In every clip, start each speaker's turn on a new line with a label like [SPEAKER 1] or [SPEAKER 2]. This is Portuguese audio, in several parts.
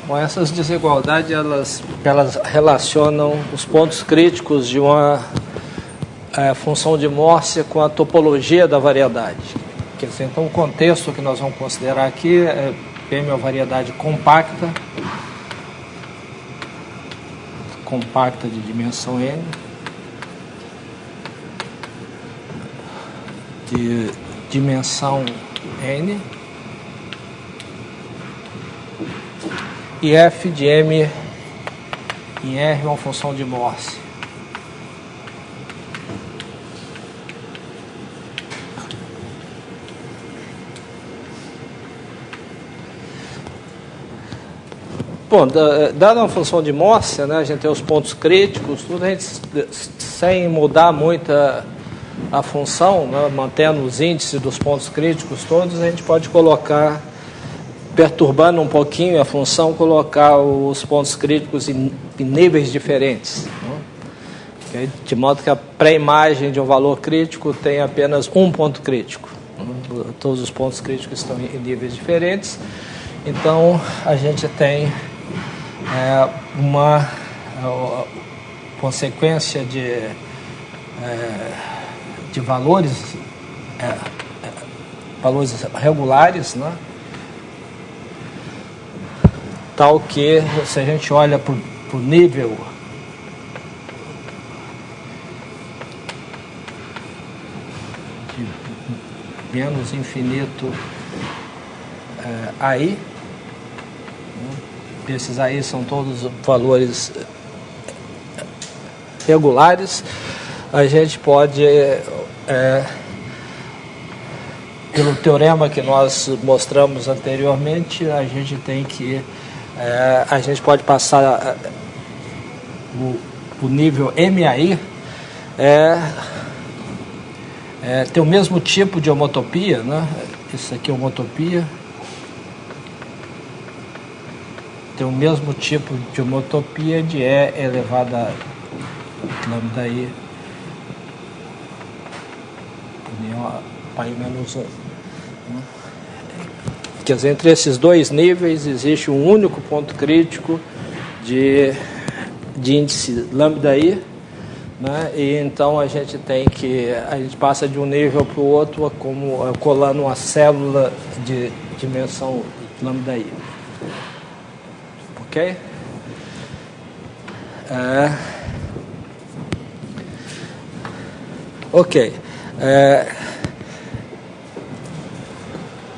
[SPEAKER 1] Bom, essas desigualdades elas relacionam os pontos críticos de uma função de Morse com a topologia da variedade. Quer dizer, então, o contexto que nós vamos considerar aqui é M é uma variedade compacta de dimensão n, de dimensão n, e f de m em R é uma função de Morse. Bom, dada uma função de Morse, né, a gente tem os pontos críticos, tudo, a gente, sem mudar muito a função, né, mantendo os índices dos pontos críticos todos, a gente pode colocar, perturbando um pouquinho a função, colocar os pontos críticos em níveis diferentes, né, de modo que a pré-imagem de um valor crítico tem apenas um ponto crítico. Né, todos os pontos críticos estão em níveis diferentes, então a gente tem uma consequência de valores regulares, né? Tal que, se a gente olha para o nível de menos infinito aí, esses aí são todos valores regulares, a gente pode, pelo teorema que nós mostramos anteriormente, a gente tem que, a gente pode passar o nível MAI, tem o mesmo tipo de homotopia, né? Isso aqui é homotopia. Tem o mesmo tipo de homotopia de E elevado a lambda I união pi menos 1. Quer dizer, entre esses dois níveis existe um único ponto crítico de índice lambda I, né? E então a gente passa de um nível para o outro como colando uma célula de dimensão lambda I. Ok? Ok.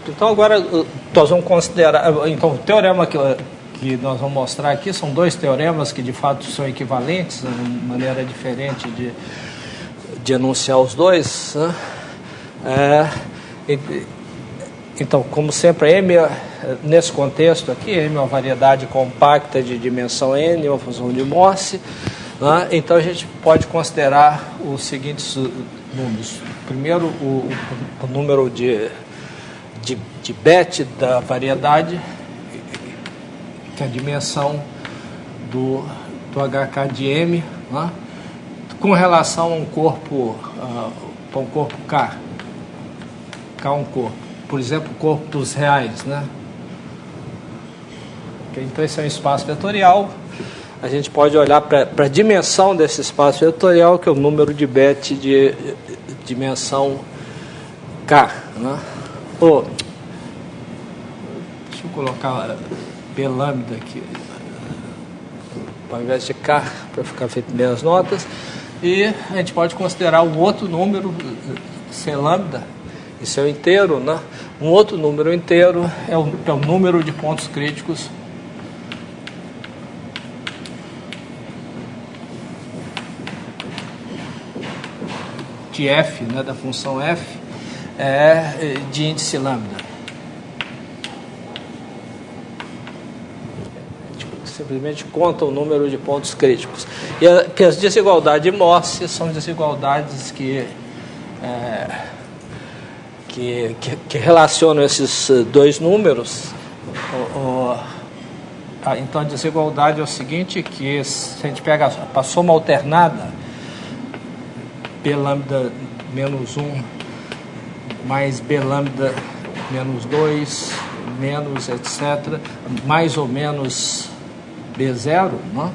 [SPEAKER 1] Então agora nós vamos considerar. Então o teorema que nós vamos mostrar aqui são dois teoremas que de fato são equivalentes, uma maneira diferente de enunciar os dois, né? Então, como sempre, M, nesse contexto aqui, M é uma variedade compacta de dimensão n, uma função de Morse, né? Então a gente pode considerar os seguintes números. Primeiro, o número de bet da variedade, que é a dimensão do HK de M, né? Com relação a um corpo K. K é um corpo. Por exemplo, o corpo dos reais, né? Então esse é um espaço vetorial. A gente pode olhar para a dimensão desse espaço vetorial, que é o número de bet de dimensão K, né? Deixa eu colocar B lambda aqui, ao invés de K, para ficar feito menos notas. E a gente pode considerar um outro número, C lambda, isso é o inteiro, né? Um outro número inteiro é o número de pontos críticos de f, né, da função f, de índice lambda. Simplesmente conta o número de pontos críticos. E as desigualdades de Morse são desigualdades que relacionam esses dois números. Então a desigualdade é o seguinte, que se a gente pega a soma alternada, B lambda menos 1 mais B lambda menos 2 menos, etc., mais ou menos B0, né?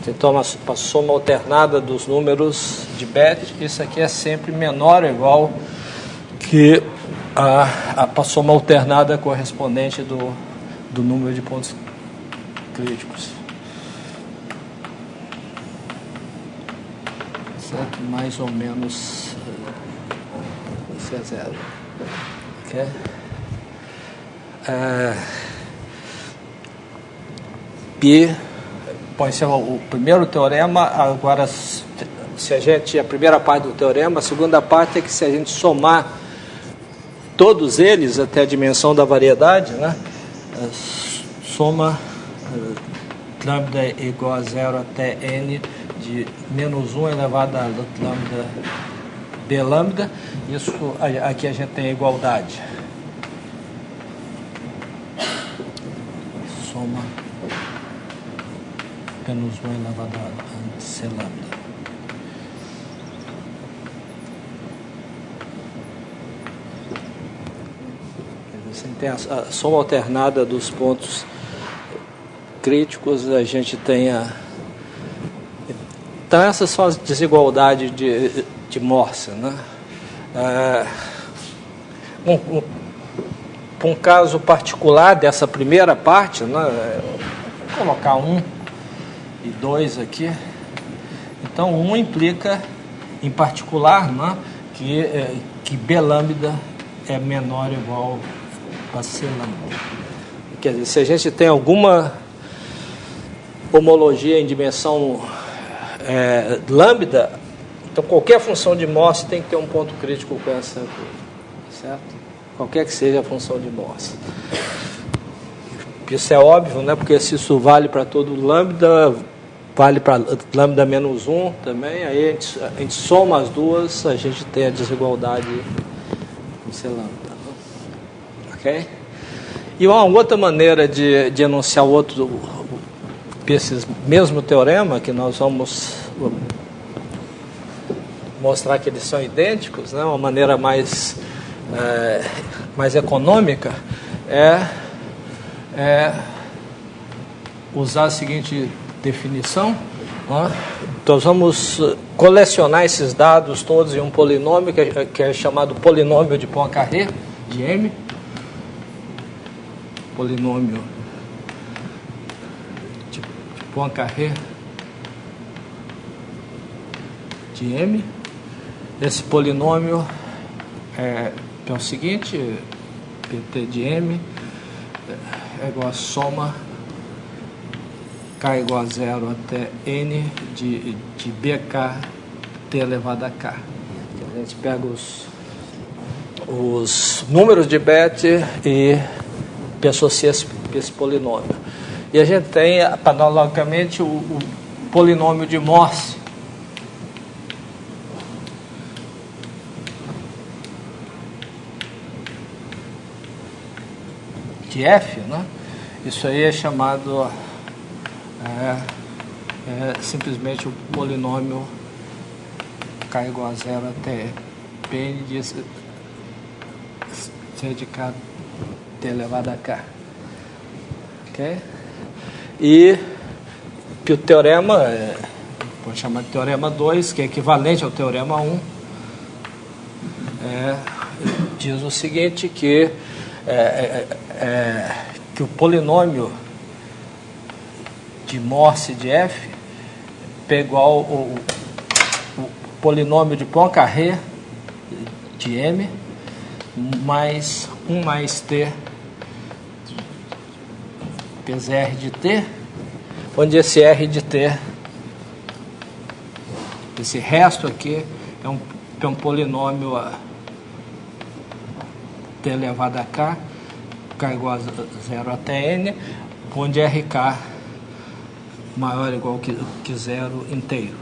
[SPEAKER 1] Então, a soma alternada dos números de bet, isso aqui é sempre menor ou igual que a soma alternada correspondente do número de pontos críticos. Certo? Mais ou menos isso é zero. Okay? Bom, esse é o primeiro teorema. Agora, a primeira parte do teorema, a segunda parte é que se a gente somar todos eles até a dimensão da variedade, né, soma lambda igual a zero até n de menos 1 elevado a lambda b lambda, isso aqui a gente tem a igualdade. Soma menos 1 elevado a c lambda. Você tem a soma alternada dos pontos críticos, a gente tem Então, essas são as desigualdades de Morse, né? Um caso particular dessa primeira parte, né? Vou colocar 1 e 2 aqui. Então, 1 implica, em particular, né, que B lambda é menor ou igual a C lambda. Quer dizer, se a gente tem alguma homologia em dimensão lambda, então qualquer função de Morse tem que ter um ponto crítico com essa coisa, certo? Qualquer que seja a função de Morse. Isso é óbvio, né? Porque se isso vale para todo lambda, vale para lambda menos 1 também, aí a gente soma as duas, a gente tem a desigualdade em C lambda. Ok? E uma outra maneira de enunciar esse mesmo teorema, que nós vamos mostrar que eles são idênticos, né? Uma maneira mais econômica, é usar a seguinte definição. Então, vamos colecionar esses dados todos em um polinômio que é chamado polinômio de Poincaré, de M. Polinômio de Poincaré de M. Esse polinômio é o seguinte: PT de M é igual a soma K igual a zero até N de BK T elevado a K. A gente pega os números de bet e associa esse polinômio. E a gente tem, analogicamente, o polinômio de Morse. De F, né? Isso aí é chamado simplesmente o polinômio K igual a zero até P de C de K T elevado a K. Ok? E o teorema, pode chamar de teorema 2, que é equivalente ao teorema 1, diz o seguinte, que o polinômio de Morse de F é igual ao polinômio de Poincaré de M mais 1 mais T vezes R de T, onde esse R de T, esse resto aqui, é um polinômio T elevado a K, K igual a 0 até N, onde RK maior ou igual que zero inteiro.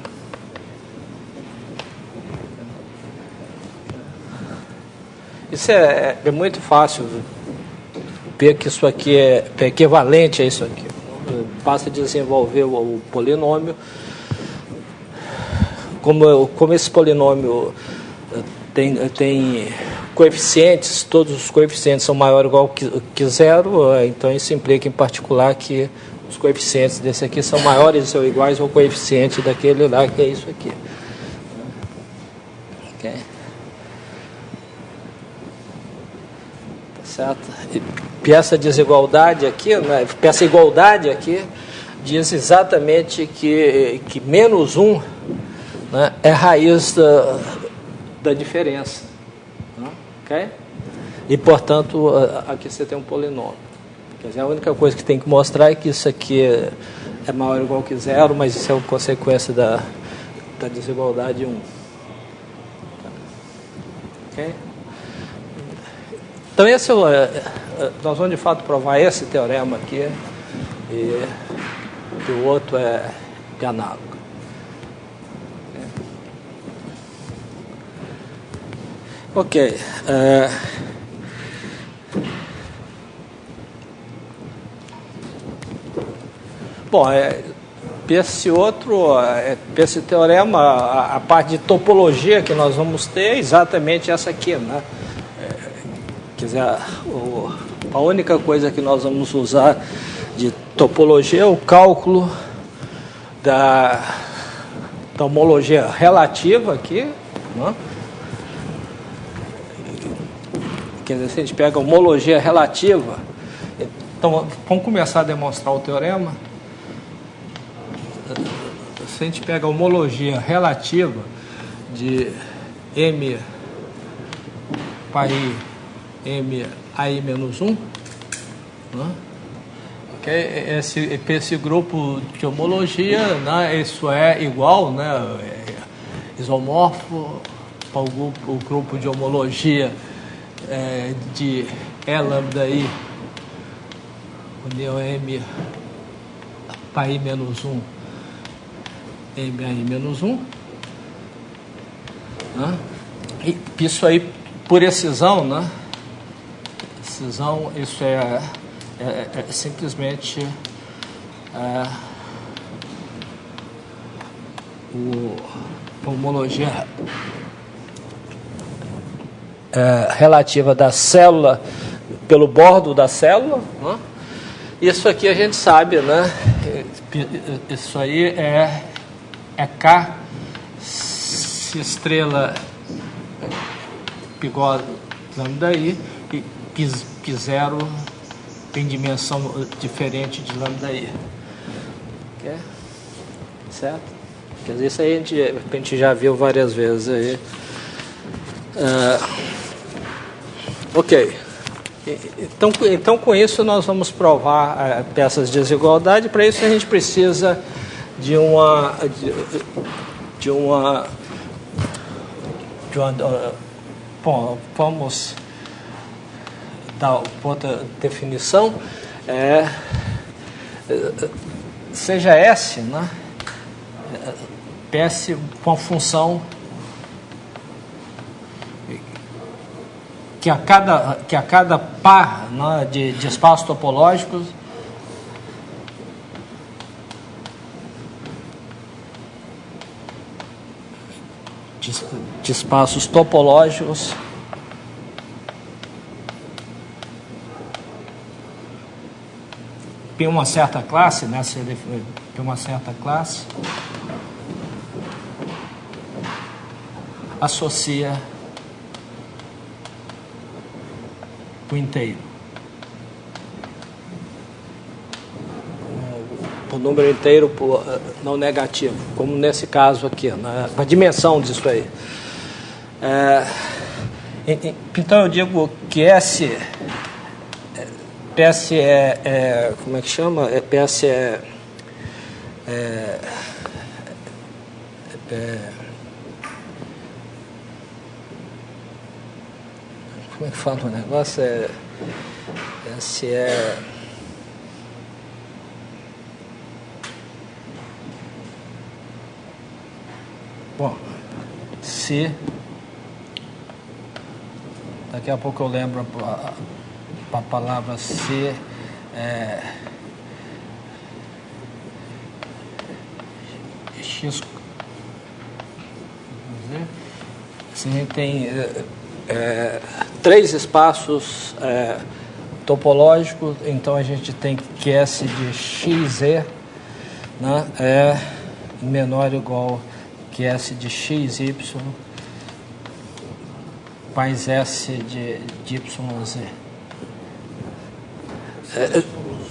[SPEAKER 1] Isso é muito fácil ver que isso aqui é equivalente a isso aqui. Basta desenvolver o polinômio. Como esse polinômio tem coeficientes, todos os coeficientes são maiores ou igual que zero, então isso implica em particular que os coeficientes desse aqui são maiores ou iguais ao coeficiente daquele lá, que é isso aqui. Ok? Tá certo? E essa desigualdade aqui, né, essa igualdade aqui, diz exatamente que menos 1, né, é raiz da diferença. Né? Ok? E, portanto, aqui você tem um polinômio. Quer dizer, a única coisa que tem que mostrar é que isso aqui é maior ou igual que zero, mas isso é uma consequência da desigualdade 1. Ok? Então, esse nós vamos, de fato, provar esse teorema aqui, e que o outro é análogo. Ok. Bom, esse outro, esse teorema, a parte de topologia que nós vamos ter é exatamente essa aqui, né? Quer dizer, a única coisa que nós vamos usar de topologia é o cálculo da homologia relativa aqui, né? Quer dizer, se a gente pega a homologia relativa, então vamos começar a demonstrar o teorema. Se a gente pega a homologia relativa de M pai M AI menos 1, né? Okay? Esse grupo de homologia, né, isso é igual, né, isomorfo para o grupo de homologia de E lambda I união M pai menos 1 M AI menos 1, né? E isso aí, por excisão, né? Excisão, isso é simplesmente a homologia relativa da célula pelo bordo da célula, né? Isso aqui a gente sabe, né? Isso aí é K se estrela pigó lambda I e P0 tem dimensão diferente de lambda I. Okay? Certo? Quer dizer, isso aí a gente já viu várias vezes aí. Ok. Então, com isso, nós vamos provar essas desigualdades. Para isso, a gente precisa de uma bom, vamos dar outra definição. Seja S, né? PS com a função que a cada par, né, de espaços topológicos de espaços topológicos tem uma certa classe, né? Tem uma certa classe, associa o inteiro. O número inteiro não negativo, como nesse caso aqui, né? A dimensão disso aí. Então eu digo que PS como é que chama? PS como é que fala o negócio? PS bom, se daqui a pouco eu lembro a palavra se X, se a gente tem três espaços topológicos, então a gente tem QS de XZ, né, é menor ou igual QS de XY mais S de YZ.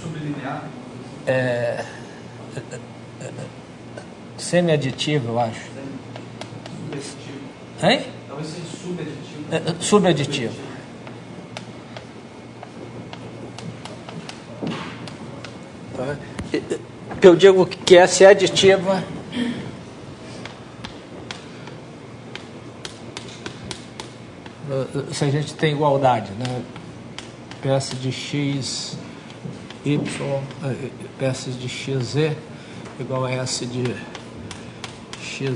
[SPEAKER 2] Sublinear?
[SPEAKER 1] Semi-aditivo, eu acho.
[SPEAKER 2] Subaditivo.
[SPEAKER 1] Hein?
[SPEAKER 2] Talvez seja subaditivo.
[SPEAKER 1] Subaditivo. Tá? Eu digo que essa é aditiva. Se a gente tem igualdade, né? Peça de x, y, peças de xz igual a S de xy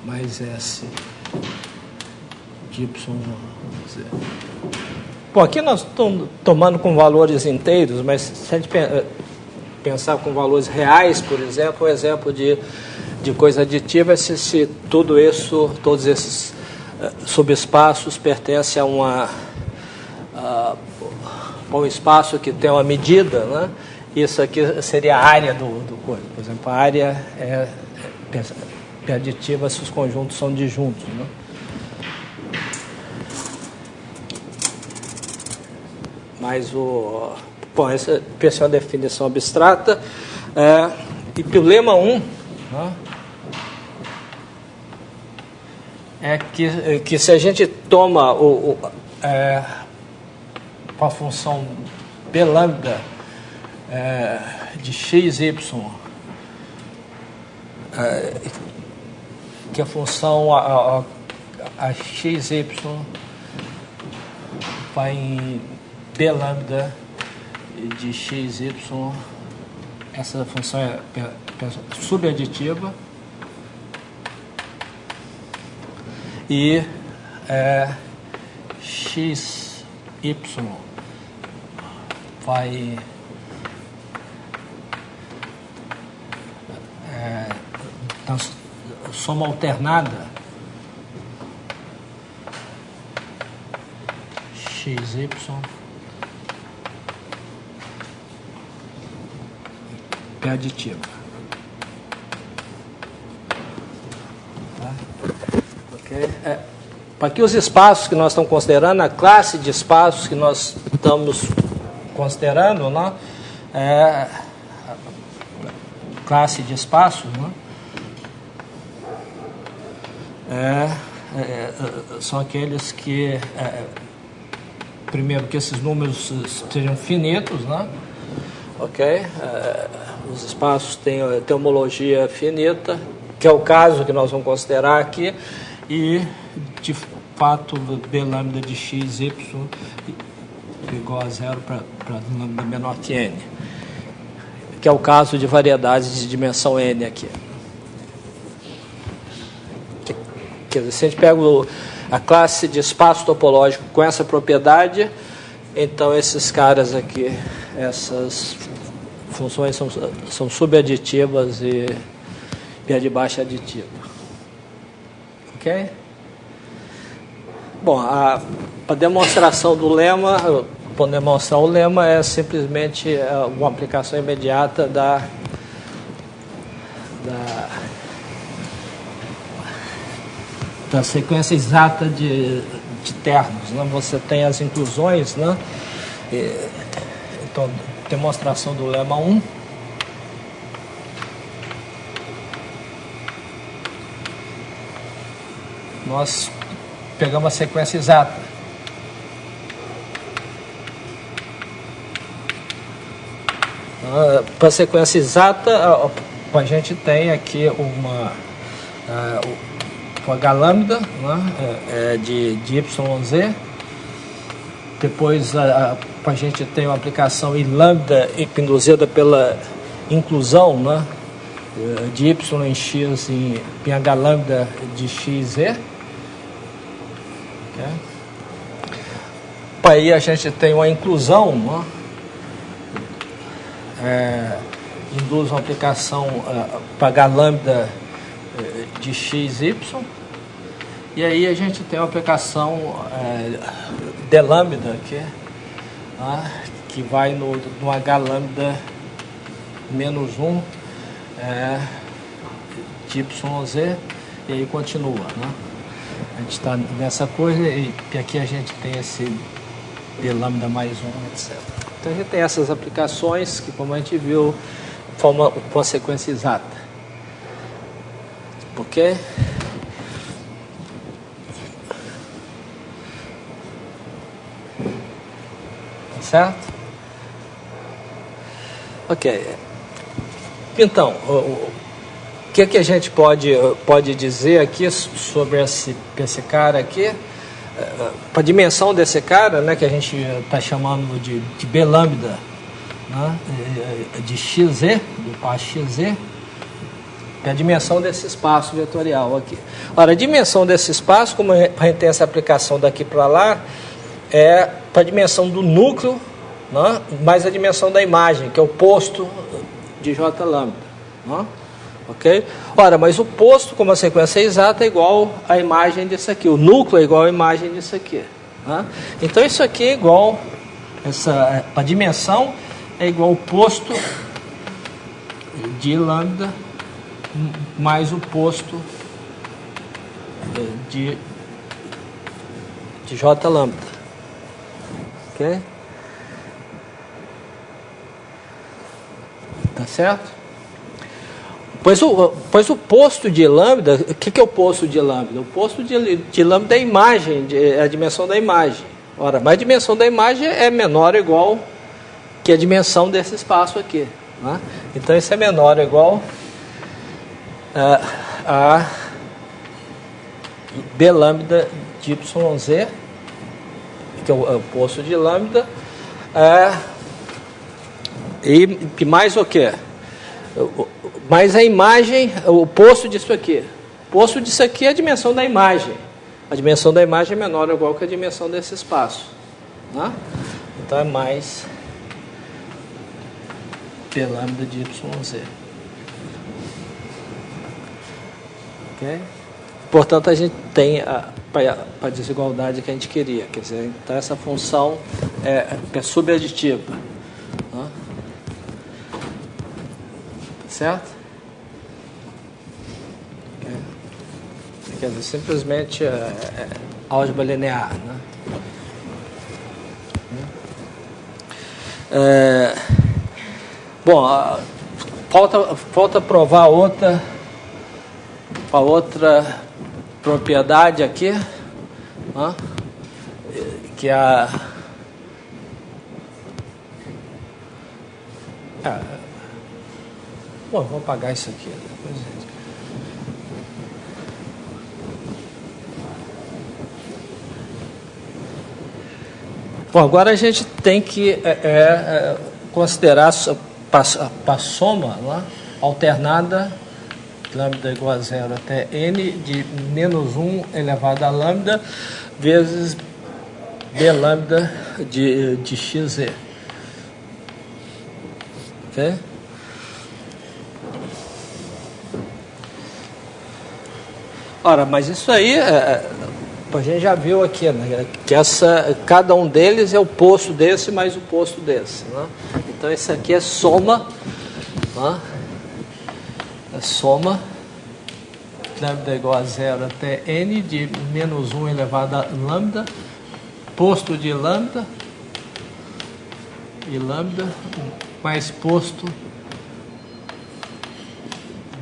[SPEAKER 1] mais S de YZ. Bom, aqui nós estamos tomando com valores inteiros, mas se a gente pensar com valores reais, por exemplo, um exemplo de coisa aditiva é se tudo isso, todos esses subespaços pertencem a um espaço que tem uma medida, né? Isso aqui seria a área do coisa. Por exemplo, a área é aditiva se os conjuntos são disjuntos, né? Mas bom, essa é uma definição abstrata. E o lema 1, né, é que se a gente toma a função b lambda de xy, que a função a xy vai em b lambda de xy, essa função é subaditiva, e xy vai soma alternada xy é aditiva. Tá? Ok? Para que os espaços que nós estamos considerando, a classe de espaços que nós estamos considerando, né, classe de espaços, né, são aqueles que, primeiro, que esses números sejam finitos, né, ok? Os espaços têm homologia finita, que é o caso que nós vamos considerar aqui, e, de fato, b lambda de x, y igual a zero para lambda menor que n, que é o caso de variedades de dimensão n aqui. Quer dizer, se a gente pega a classe de espaço topológico com essa propriedade, então esses caras aqui, essas funções são subaditivas e a de baixo é aditiva. Ok? Bom, a demonstração do lema, para demonstrar o lema, é simplesmente uma aplicação imediata da sequência exata de termos, né? Você tem as inclusões, né? Então, demonstração do lema 1. Nós pegamos a sequência exata. Para a sequência exata, a gente tem aqui o H lambda, né, de YZ. Depois a gente tem uma aplicação em lambda induzida pela inclusão, né, de Y em X em H lambda de XZ. Okay. Aí a gente tem uma inclusão, né, induz uma aplicação para H lambda de XY. E aí a gente tem uma aplicação de lambda aqui, que vai no H lambda menos 1 de YZ, e aí continua, né? A gente está nessa coisa e aqui a gente tem esse d lambda mais 1, etc. Então a gente tem essas aplicações que, como a gente viu, formam consequência exata. Ok? Certo? Ok. Então, o que a gente pode dizer aqui sobre esse cara aqui? Para a dimensão desse cara, né, que a gente está chamando de B lambda, né, de XZ, do par XZ, é a dimensão desse espaço vetorial aqui. Ora, a dimensão desse espaço, como a gente tem essa aplicação daqui para lá, é para a dimensão do núcleo, né, mais a dimensão da imagem, que é o posto de J lambda. Né? Ok? Ora, mas o posto, como a sequência é exata, é igual à imagem disso aqui. O núcleo é igual à imagem disso aqui. Né? Então, isso aqui é igual, a dimensão é igual ao posto de lambda mais o posto de J lambda. Ok? Tá certo? Pois o posto de lambda, o que é o posto de lambda? O posto de lambda é a imagem, é a dimensão da imagem. Ora, mas a dimensão da imagem é menor ou igual que a dimensão desse espaço aqui. Né? Então, isso é menor ou igual a B lambda de YZ, que é o posto de lambda, e mais o quê? Mas a imagem, o posto disso aqui. O posto disso aqui é a dimensão da imagem. A dimensão da imagem é menor ou igual que a dimensão desse espaço. Né? Então é mais P lambda de YZ. Ok? Portanto, a gente tem a desigualdade que a gente queria. Quer dizer, então essa função é subaditiva. Né? Certo? Quer dizer, simplesmente álgebra linear, né? Bom, falta provar outra propriedade aqui, né? Que é bom, vou apagar isso aqui depois. Bom, agora a gente tem que considerar a soma lá, alternada, lambda igual a 0 até n de menos 1 elevado a lambda vezes b lambda de xz. Ok? Ora, mas isso aí, a gente já viu aqui, né, que cada um deles é o posto desse mais o posto desse. Né? Então, esse aqui é soma, né? É soma, lambda igual a 0 até n de menos 1 elevado a lambda, posto de lambda, e lambda, mais posto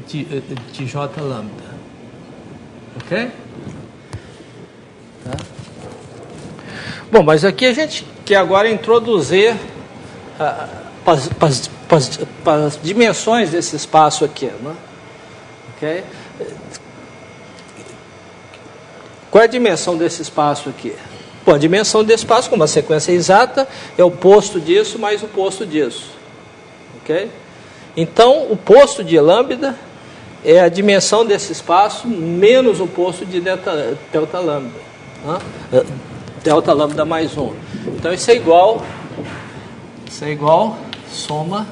[SPEAKER 1] de j lambda. Ok? Tá? Bom, mas aqui a gente quer agora introduzir para as dimensões desse espaço aqui. Né? Ok? Qual é a dimensão desse espaço aqui? Bom, a dimensão desse espaço, como a sequência é exata, é o posto disso mais o posto disso. Ok? Então, o posto de lambda é a dimensão desse espaço menos o posto de delta lambda. Né? Delta lambda mais 1. Então, isso é igual soma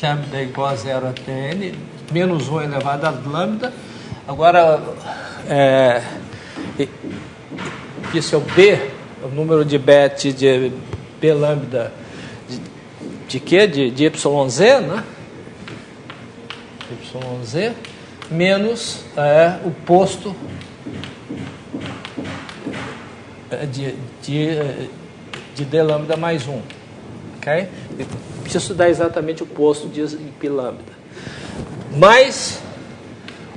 [SPEAKER 1] lambda igual a 0 até n, menos 1 elevado a lambda, Agora, isso é o B, o número de bet de B lambda de quê? De YZ, né? YZ menos o posto de D lambda mais 1. Ok? Isso dá exatamente o posto de π lambda. Mais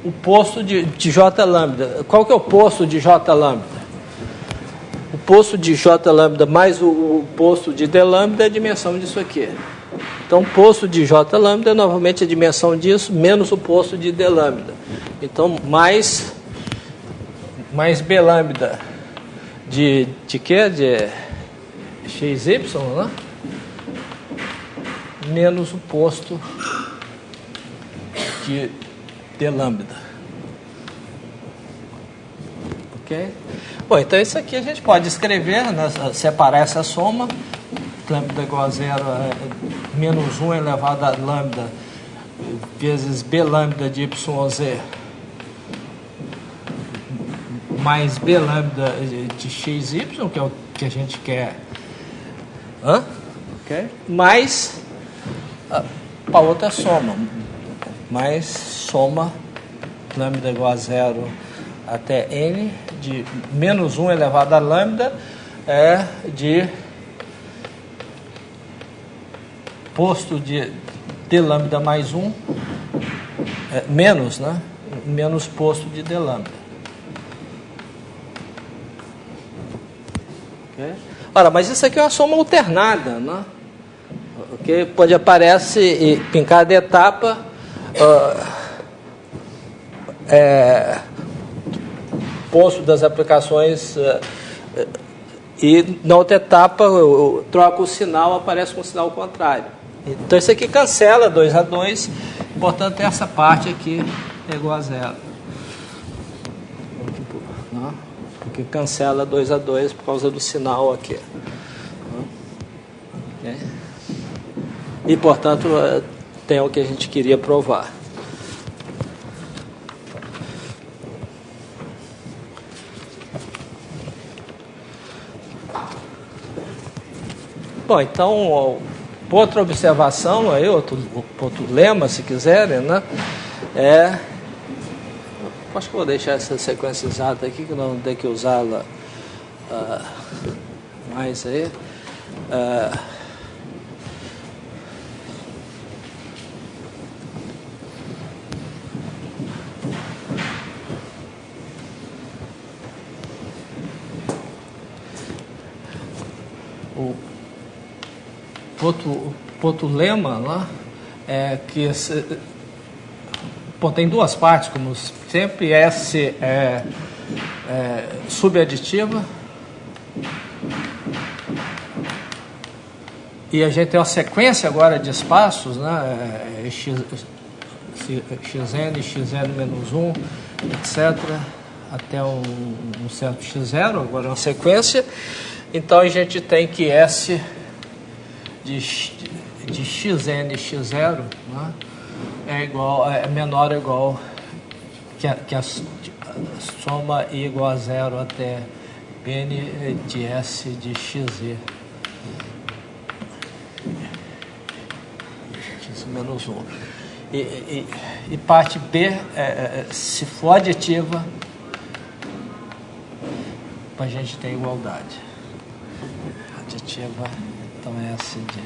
[SPEAKER 1] o posto de J lambda. Qual que é o posto de J lambda? O posto de J lambda mais o posto de D lambda é a dimensão disso aqui. Então, o posto de J lambda é novamente a dimensão disso, menos o posto de D lambda. Então, mais B lambda de quê? De XY, né? Menos o posto de D lambda. Ok? Bom, então isso aqui a gente pode escrever, né, separar essa soma. Lambda igual a zero é menos 1 elevado a lambda vezes B lambda de YZ mais B lambda de XY, que é o que a gente quer. Okay? Mais a outra soma. Mais soma lambda igual a zero até N de menos 1 elevado a lambda de posto de D lambda mais 1 menos, né? Menos posto de D lambda. Okay? Ora, mas isso aqui é uma soma alternada, né? Okay? Pode aparecer em cada etapa posto das aplicações e na outra etapa eu troco o sinal, aparece com o sinal contrário. Então isso aqui cancela 2 a 2, portanto essa parte aqui é igual a zero. Porque cancela 2 a 2 por causa do sinal aqui. E portanto tem o que a gente queria provar. Bom, então, outra observação, aí, outro lema, se quiserem, né? Acho que vou deixar essa sequência exata aqui, que não tem que usá-la mais aí. Outro lema lá é que tem duas partes, como sempre. S é subaditiva e a gente tem uma sequência agora de espaços, né? Xn, xn menos 1, etc. Até um certo x0, agora é uma sequência. Então a gente tem que S de xn e x0, né, é menor ou igual que a soma I igual a zero até N de S de xz. X menos 1. E parte B, se for aditiva, a gente tem igualdade. Aditiva. Então, S de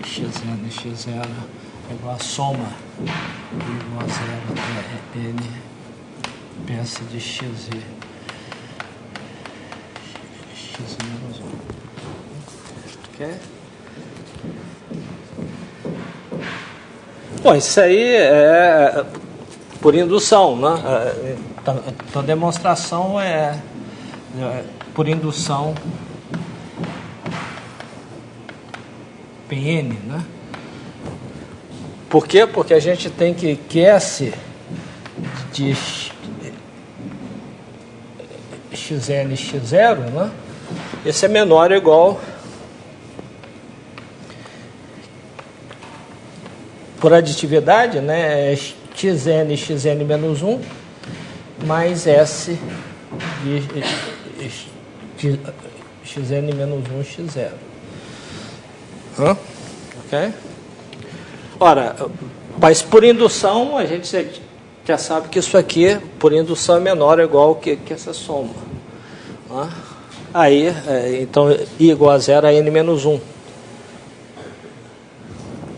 [SPEAKER 1] xn e x0 é igual a soma igual a zero até N PS de xz. X menos 1. Ok? Bom, isso aí é por indução, né? Então, a demonstração é por indução PN, né? Por quê? Porque a gente tem que S de xn e x0, né? Esse é menor ou igual, por aditividade, né? xn menos 1 mais S de xn menos 1 x0. Ok? Ora, mas por indução, a gente já sabe que isso aqui, por indução, é menor ou igual que essa soma. Aí, então, I igual a 0 a n menos 1.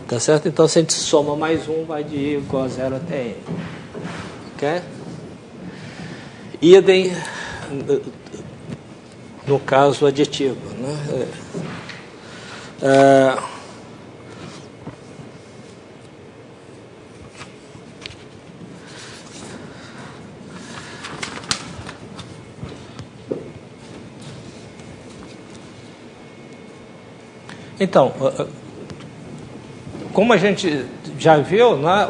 [SPEAKER 1] Tá certo? Então, se a gente soma mais 1, vai de I igual a 0 até n. Ok? Idem no caso aditivo, né? Então, como a gente já viu, né,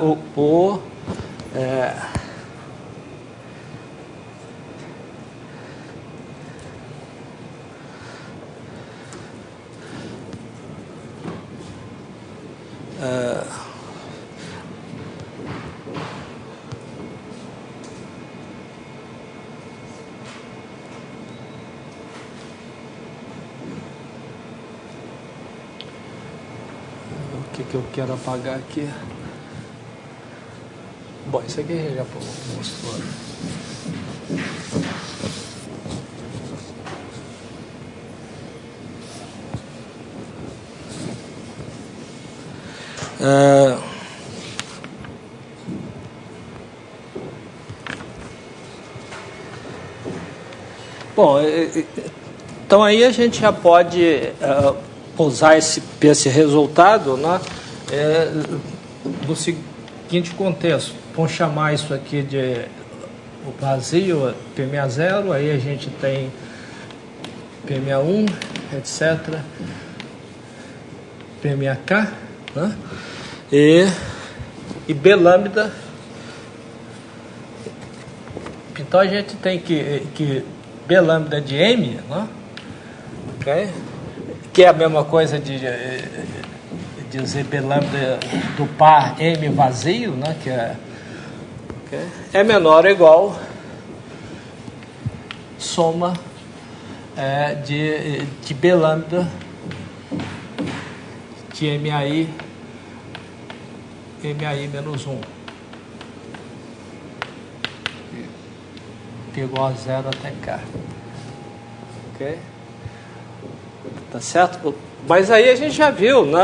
[SPEAKER 1] que eu quero apagar aqui. Bom, isso aqui a gente já mostrou. Bom, então aí a gente já pode usar esse resultado, né, no seguinte contexto. Vamos chamar isso aqui de o vazio, P60, aí a gente tem P61, etc., P6K, né, e B lambda. Então a gente tem que B lambda de M, né, okay, que é a mesma coisa de dizer B lambda do par M vazio, né, que é menor ou igual soma de B lambda de MAI menos 1, que é igual a 0 até K. Ok? Tá certo? Mas aí a gente já viu, né?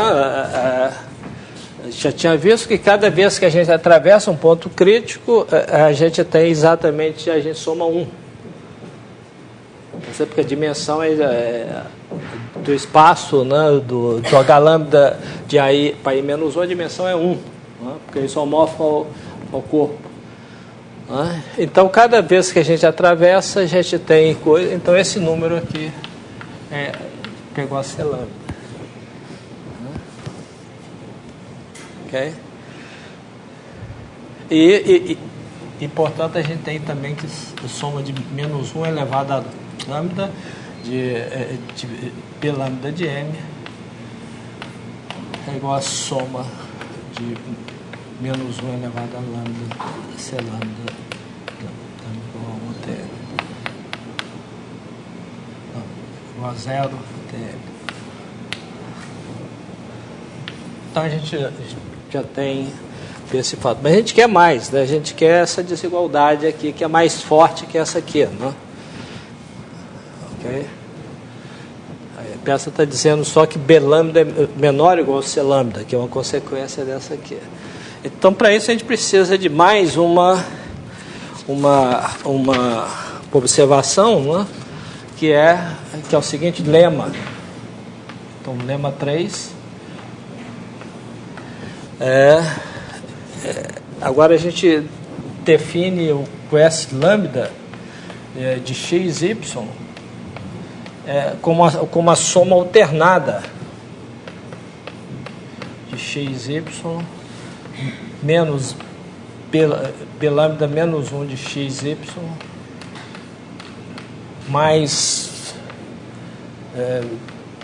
[SPEAKER 1] Já tinha visto que cada vez que a gente atravessa um ponto crítico, a gente tem exatamente, a gente soma 1. Porque a dimensão do espaço, né, do H lambda de AI para I menos 1, a dimensão é 1, né, porque é isomórfico ao corpo. Né? Então, cada vez que a gente atravessa, a gente tem coisa. Então, esse número aqui pegou a C lambda. Ok? E, portanto, a gente tem também que a soma de menos 1 elevado a lambda de P lambda de M é igual a soma de menos 1 elevado a lambda C lambda igual a 1 até M. Não, igual a 0 até M. Então a gente já tem esse fato. Mas a gente quer mais, né? A gente quer essa desigualdade aqui, que é mais forte que essa aqui, né? Ok? A peça está dizendo só que B lambda é menor ou igual a C lambda, que é uma consequência dessa aqui. Então, para isso, a gente precisa de mais uma observação, né? que é o seguinte lema. Então, lema 3 agora a gente define o S lambda de x, y como a soma alternada de x, y menos B lambda menos 1 de x, y mais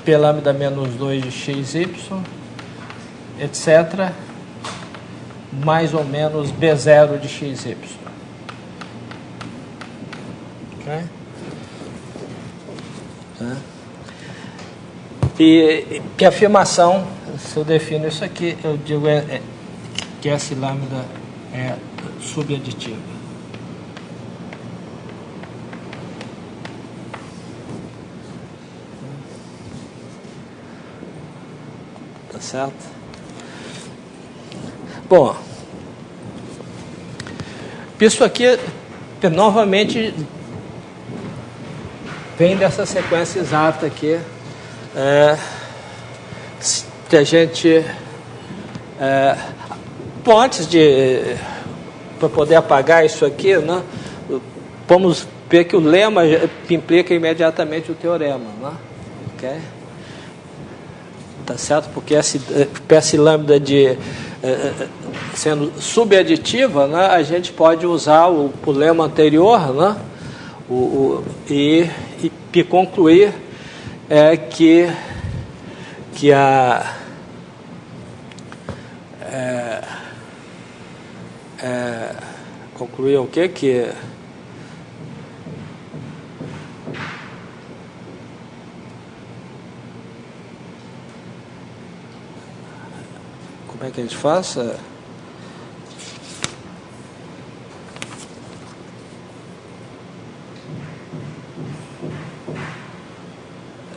[SPEAKER 1] P lambda menos 2 de x, y, etc., mais ou menos B0 de XY. Ok? E que afirmação, se eu defino isso aqui, eu digo que S lambda é subaditiva. Tá certo? Bom, isso aqui novamente vem dessa sequência exata aqui, que a gente, bom, antes de, para poder apagar isso aqui, né, vamos ver que o lema implica imediatamente o teorema, né? Ok? Tá certo? Porque S lambda sendo subaditiva, né, a gente pode usar o lema anterior, né, e concluir que a concluir o quê? Como é que a gente faz?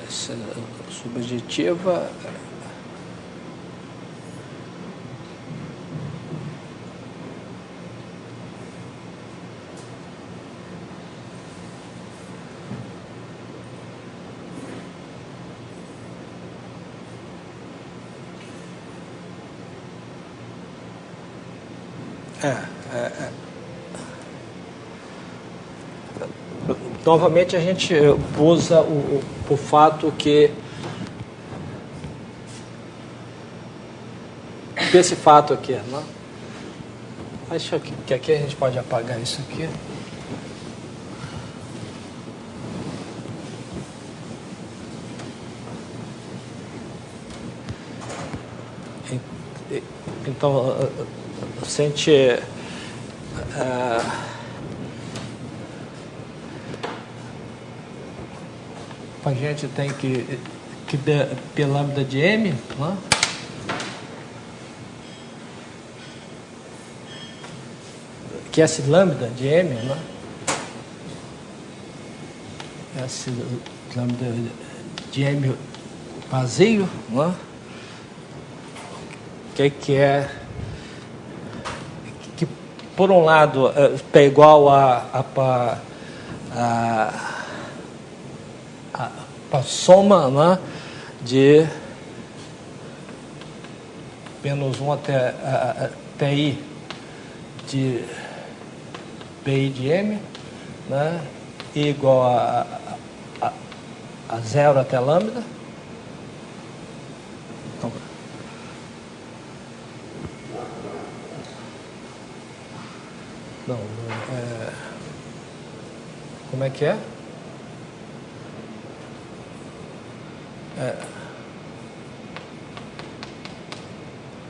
[SPEAKER 1] Essa subjetiva. Novamente a gente usa o fato que esse fato aqui, né? Acho que aqui a gente pode apagar isso aqui. Então, se a gente a gente tem que P lambda de M, né? Que é S lambda de M, né? S lambda de M vazio, né? Que é que por um lado é igual a soma, né, de menos 1 até I de PI de M, né, igual a 0 até lambda. Então, não, como é que é?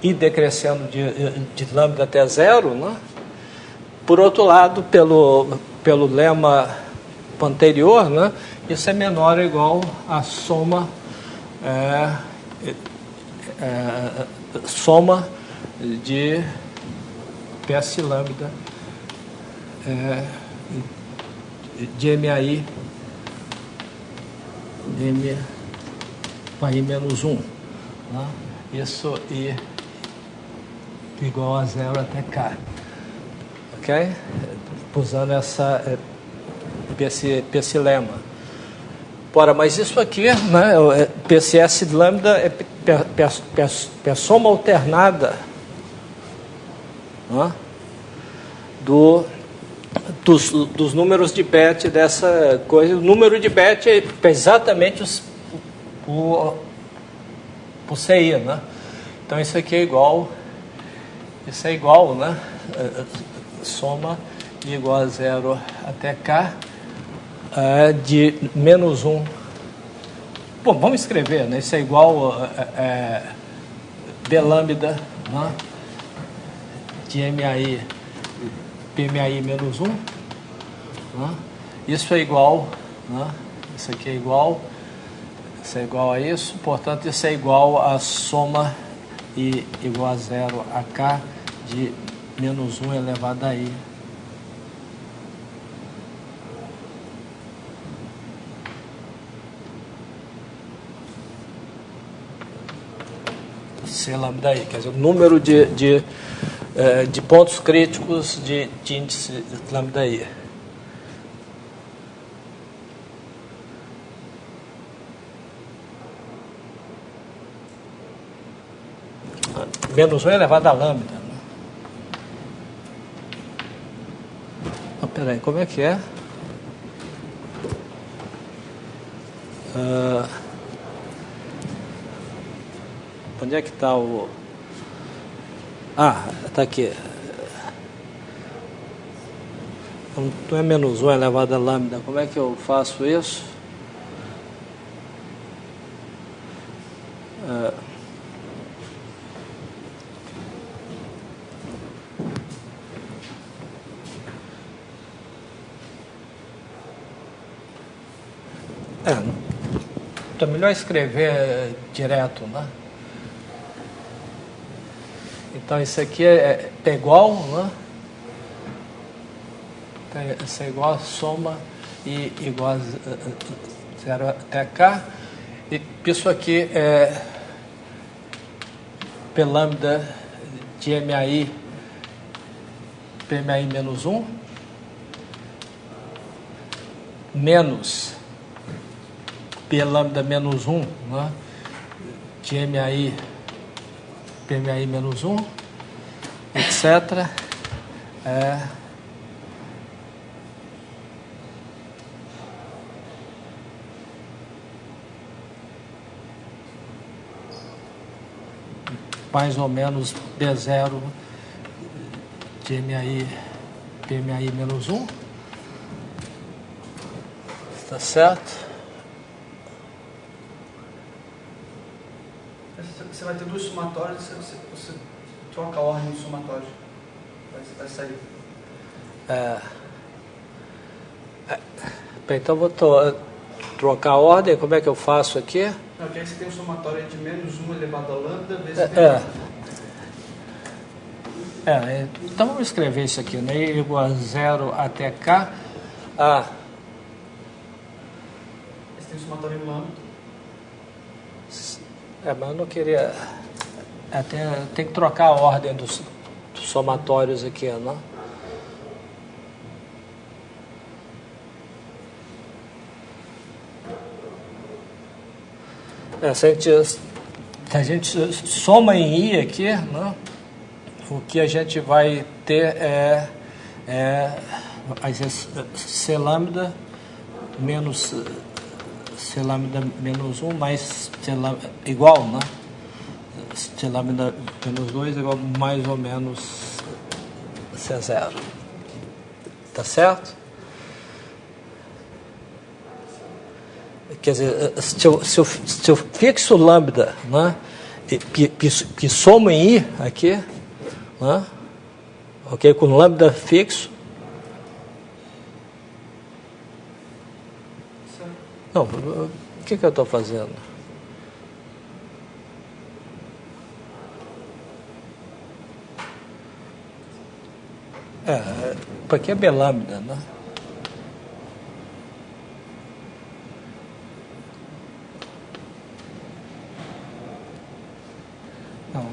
[SPEAKER 1] I decrescendo de lambda até 0, né? Por outro lado, pelo lema anterior, né, isso é menor ou igual à soma soma de PS lambda de MAI M para I menos 1, né? Isso I igual a 0 até K, ok? Usando esse lema. Ora, mas isso aqui, né, PCS lambda é soma alternada, né, dos números de Bet dessa coisa. O número de Bet é exatamente o CI, né? Então isso aqui é igual, né? Soma igual a 0 até K de menos 1. Bom, vamos escrever, né? Isso é igual B lambda, né, de MAI, PMAI menos 1. Né? Isso é igual, né? Isso aqui é igual, isso é igual a isso, portanto, isso é igual a soma I igual a 0 a K de menos 1 elevado a I. C lambda I, quer dizer, o número de pontos críticos de índice lambda I. Menos 1 elevado a lambda. Peraí, como é que é? Onde é que está o... Ah, está aqui. Não é menos 1 elevado a lambda. Como é que eu faço isso? É melhor escrever direto, né? Então isso aqui é igual, né? Isso é igual a soma I igual a 0 até K. E isso aqui é P lambda de MAI, PMAI menos 1, menos P lambda menos 1, né? De MAI, PMAI menos 1, etc. Mais ou menos B0 de MAI, PMAI menos 1. Está certo?
[SPEAKER 2] Você vai ter dois somatórios, você troca a ordem dos somatórios. Vai sair.
[SPEAKER 1] Então vou trocar a ordem. Como é que eu faço aqui?
[SPEAKER 2] Não, aqui você tem um somatório de menos 1 elevado a lambda vezes
[SPEAKER 1] então vamos escrever isso aqui, né? I igual a 0 até K.
[SPEAKER 2] Você tem um somatório em lambda.
[SPEAKER 1] Mas eu não queria... tem que trocar a ordem dos somatórios aqui, não? Se a gente soma em I aqui, né? O que a gente vai ter vai ser C lambda menos C lambda menos 1 mais C lambda igual, né? C lambda menos 2 igual mais ou menos C0. Tá certo? Quer dizer, se eu fixo lambda, né? Que soma em I aqui, né? Ok? Com lambda fixo. Não, o que eu estou fazendo? Aqui é B lambda, né? Não.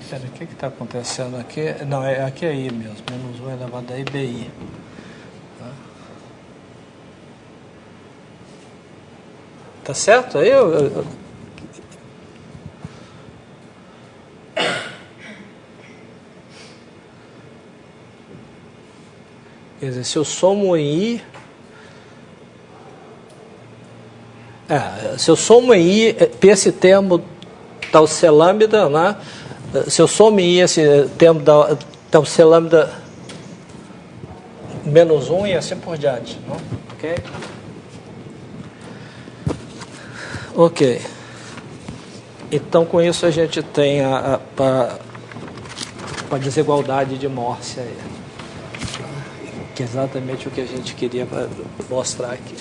[SPEAKER 1] Espera, o que está acontecendo aqui? Não, aqui é I mesmo. Menos 1 elevado a I, BI. Tá certo? Aí quer dizer, se eu somo em I... se eu somo em I, esse termo dá o C lambda, né? Se eu somo em I, esse termo dá o C lambda menos 1 e assim por diante, não? Ok? Ok. Então, com isso, a gente tem a desigualdade de Morse aí. Que é exatamente o que a gente queria mostrar aqui.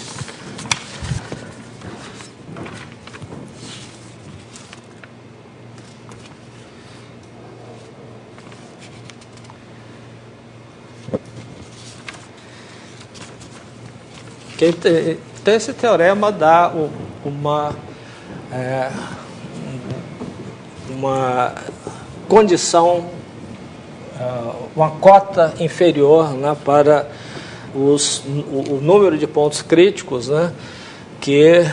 [SPEAKER 1] Então esse teorema dá uma condição, uma cota inferior, né, para o número de pontos críticos, né, que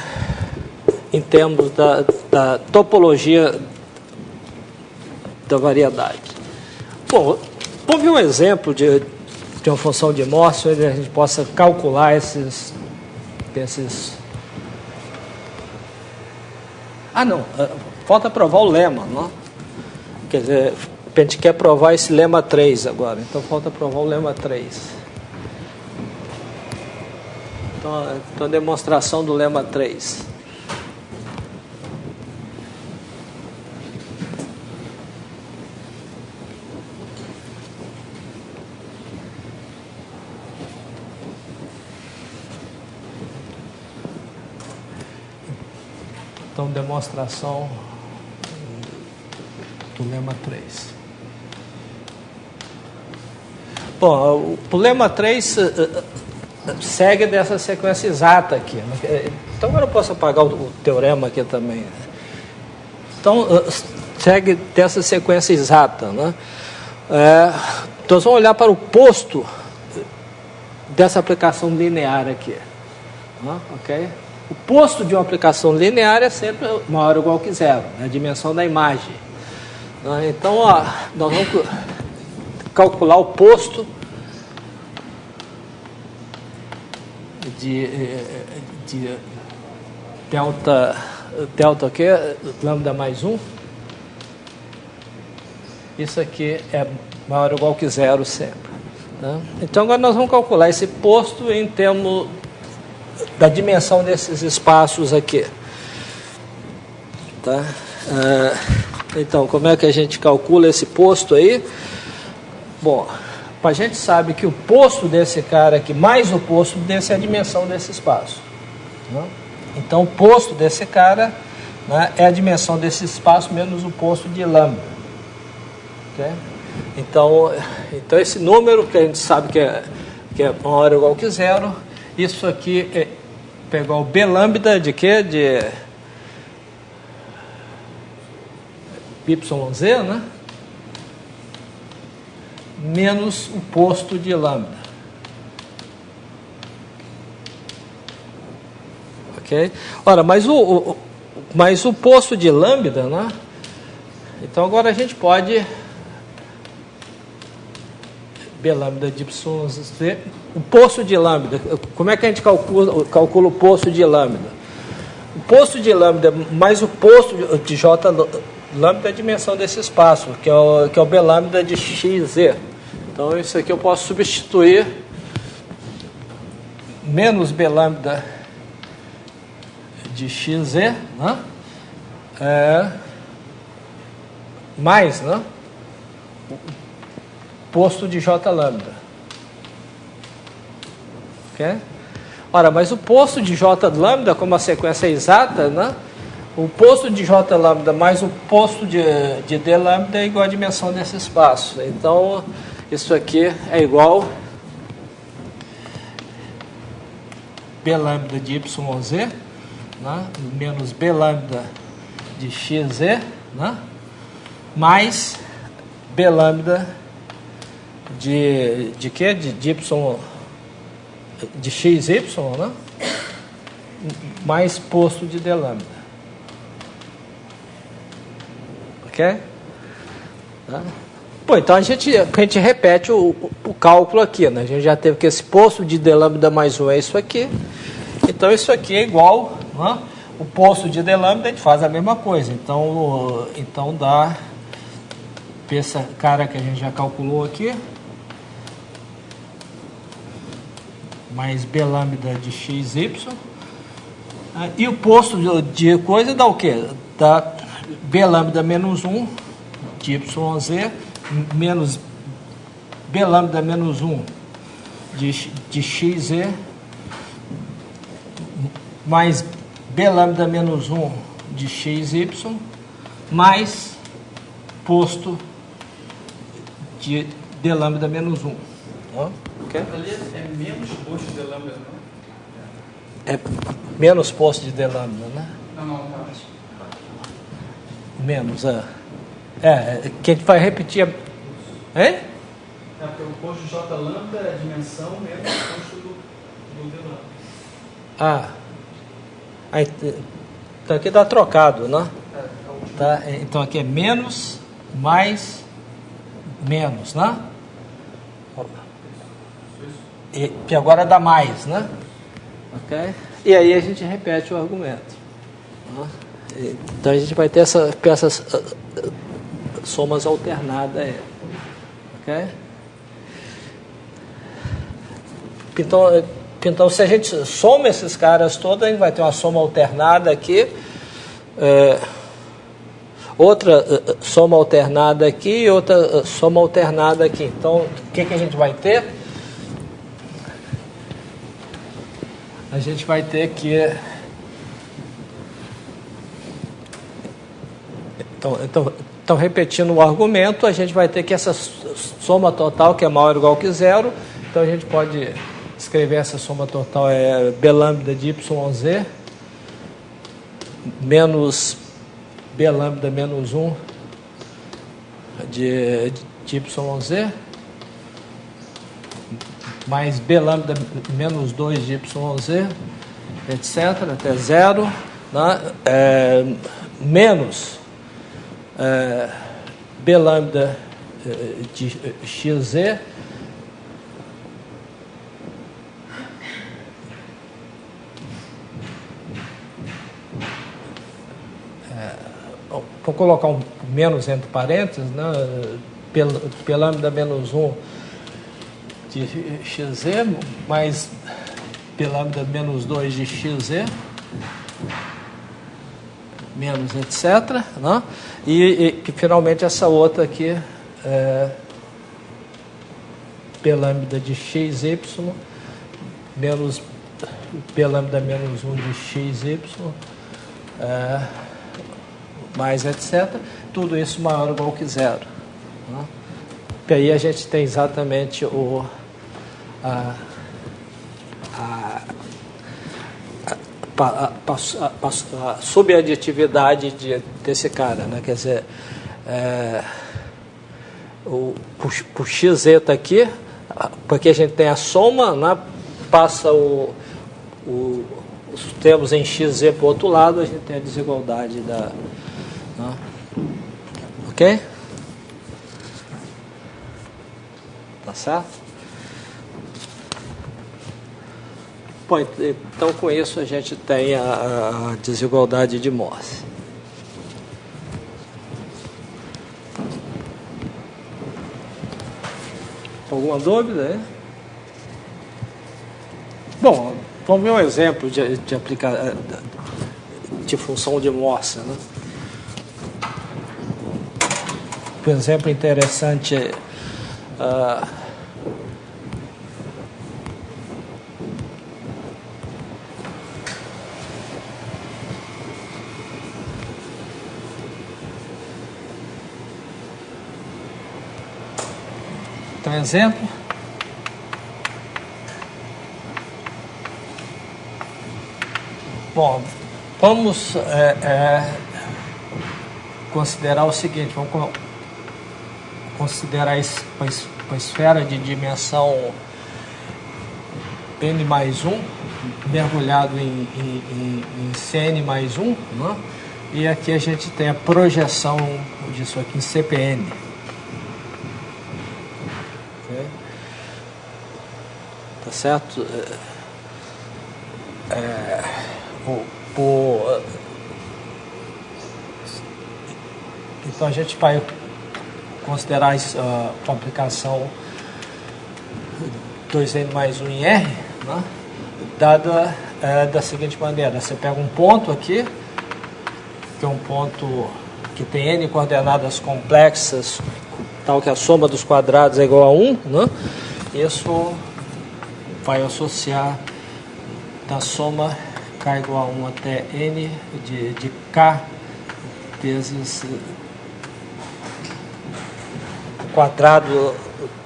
[SPEAKER 1] em termos da topologia da variedade. Bom, vamos ver um exemplo de uma função de Morse onde a gente possa calcular esses... falta provar o lema, não? Quer dizer, a gente quer provar esse lema 3 agora, então falta provar o lema 3. Então a demonstração do lema 3. Então, demonstração do lema 3. Bom, o lema 3 segue dessa sequência exata aqui. Então, agora eu posso apagar o teorema aqui também. Então, segue dessa sequência exata, né? Então, vamos olhar para o posto dessa aplicação linear aqui. Ok? O posto de uma aplicação linear é sempre maior ou igual que zero, né? A dimensão da imagem. Então, nós vamos calcular o posto de delta aqui, lambda mais 1. Isso aqui é maior ou igual que zero sempre. Tá? Então, agora nós vamos calcular esse posto em termos da dimensão desses espaços aqui. Tá? Então, como é que a gente calcula esse posto aí? Bom, a gente sabe que o posto desse cara aqui mais o posto desse é a dimensão desse espaço. Né? Então, o posto desse cara, né, é a dimensão desse espaço menos o posto de lambda. Okay? Então, esse número que a gente sabe que é maior ou igual que zero, isso aqui é pegar o B lambda de quê? De YZ, né? Menos o posto de lambda. Ok? Ora, mas o posto de lambda, né? Então agora a gente pode... B lambda de YZ, o posto de lambda, como é que a gente calcula o posto de lambda? O posto de lambda mais o posto de J lambda é a dimensão desse espaço, que é o B lambda de XZ. Então isso aqui eu posso substituir menos B lambda de XZ, né? Mais, né? Posto de J lambda. Ok? Ora, mas o posto de J lambda, como a sequência é exata, né? O posto de J lambda mais o posto de D lambda é igual à dimensão desse espaço. Então, isso aqui é igual B lambda de YZ, né? Menos B lambda de XZ, né? Mais B lambda de quê? De Y, de XY, né? Mais posto de D lambda. Ok? Tá? Bom, então a gente repete o cálculo aqui, né? A gente já teve que esse posto de D lambda mais 1 é isso aqui. Então isso aqui é igual, né? O posto de D lambda a gente faz a mesma coisa. Então dá esse cara que a gente já calculou aqui, mais B lambda de XY, e o posto de coisa dá o quê? Dá B lambda menos 1 de YZ menos B lambda menos 1 de XZ mais B lambda menos 1 de XY mais posto de D lambda menos 1.
[SPEAKER 2] Okay? Ali é menos posto de lambda, não?
[SPEAKER 1] É menos posto de D lambda, né?
[SPEAKER 2] Não, tá.
[SPEAKER 1] Menos, que a gente vai repetir. Hein?
[SPEAKER 2] É porque o posto de J lambda é a dimensão menos o posto do D lambda.
[SPEAKER 1] Aí, então aqui dá trocado, né? Tá? Então aqui é menos, mais, menos, né? E que agora dá mais, né? Ok? E aí a gente repete o argumento. Né? Então a gente vai ter essas somas alternadas aí. Ok? Então, se a gente soma esses caras todos, a gente vai ter uma soma alternada aqui, outra soma alternada aqui e outra soma alternada aqui. Então, o que a gente vai ter? A gente vai ter que... Então, repetindo o argumento, a gente vai ter que essa soma total, que é maior ou igual que zero, então a gente pode escrever essa soma total é B lambda de YZ menos B lambda menos 1 de YZ mais B lambda menos 2 de YZ, etc., até zero, né? Menos B lambda de XZ vou colocar um menos entre parênteses, né? P lambda menos 1 de XZ mais P lambda menos 2 de XZ menos etc, né? E finalmente essa outra aqui P lambda de XY menos P lambda menos 1 de XY mais etc, tudo isso maior ou igual que zero, né? E aí a gente tem exatamente a subaditividade desse cara, né? Quer dizer, o XZ está aqui, porque a gente tem a soma, né? Passa os termos em XZ para o outro lado, a gente tem a desigualdade da... Né? Ok? Tá certo? Bom, então com isso a gente tem a desigualdade de Morse. Alguma dúvida aí? Bom, vamos ver um exemplo de aplicar de função de Morse, né? Um exemplo interessante é então, exemplo. Bom, vamos considerar o seguinte, vamos considerar uma esfera de dimensão n mais 1, mergulhado em Cn mais 1, né? E aqui a gente tem a projeção disso aqui em CPN. Okay? Tá certo? Então a gente vai considerar a aplicação 2n mais 1 em R, né? Dada da seguinte maneira: você pega um ponto aqui, que é um ponto que tem n coordenadas complexas tal que a soma dos quadrados é igual a 1, né? Isso vai associar da soma k igual a 1 até n de k vezes o quadrado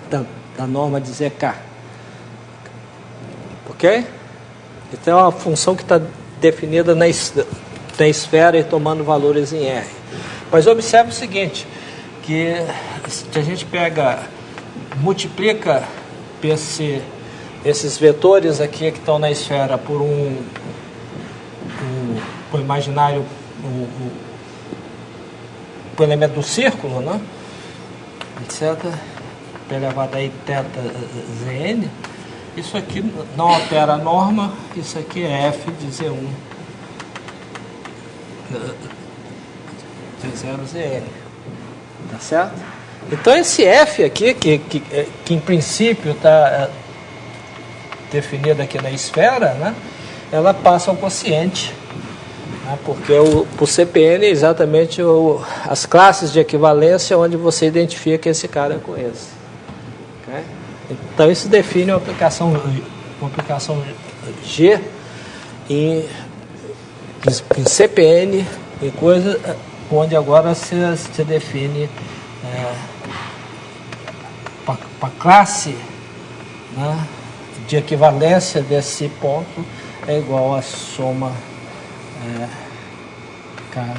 [SPEAKER 1] da norma de zk. Ok? Então é uma função que está definida na esfera e tomando valores em R. Mas observe o seguinte, que se a gente multiplica esses vetores aqui que estão na esfera por por imaginário, por elemento do círculo, né? Etc. Elevado a i θ zn. Isso aqui não altera a norma, isso aqui é f de Z1 Z0 Zn. Tá certo? Então esse f aqui, que em princípio está definido aqui na esfera, né? Ela passa ao quociente, né? Porque o CPN é exatamente as classes de equivalência onde você identifica que esse cara é com esse. Okay? Então isso define uma aplicação G em CPN, em coisa onde agora se define para a classe, né, de equivalência desse ponto é igual a soma K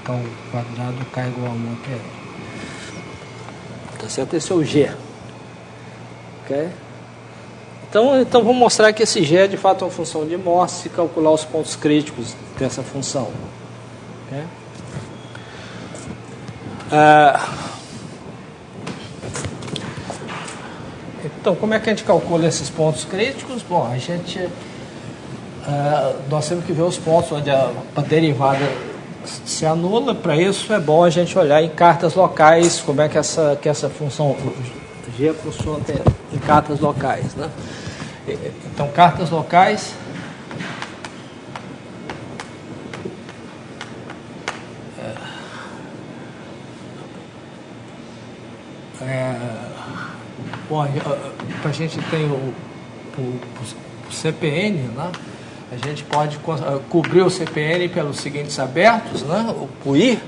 [SPEAKER 1] ao quadrado K igual a 1 até N. Tá certo? Esse é o G. Ok? Então vamos mostrar que esse G é de fato uma função de Morse e calcular os pontos críticos dessa função. Okay? Então, como é que a gente calcula esses pontos críticos? Bom, nós temos que ver os pontos onde a derivada se anula. Para isso é bom a gente olhar em cartas locais como é que essa função G funciona em cartas locais, né? Então, cartas locais bom, a gente tem o CPN, né? A gente pode cobrir o CPN pelos seguintes abertos, né? O I,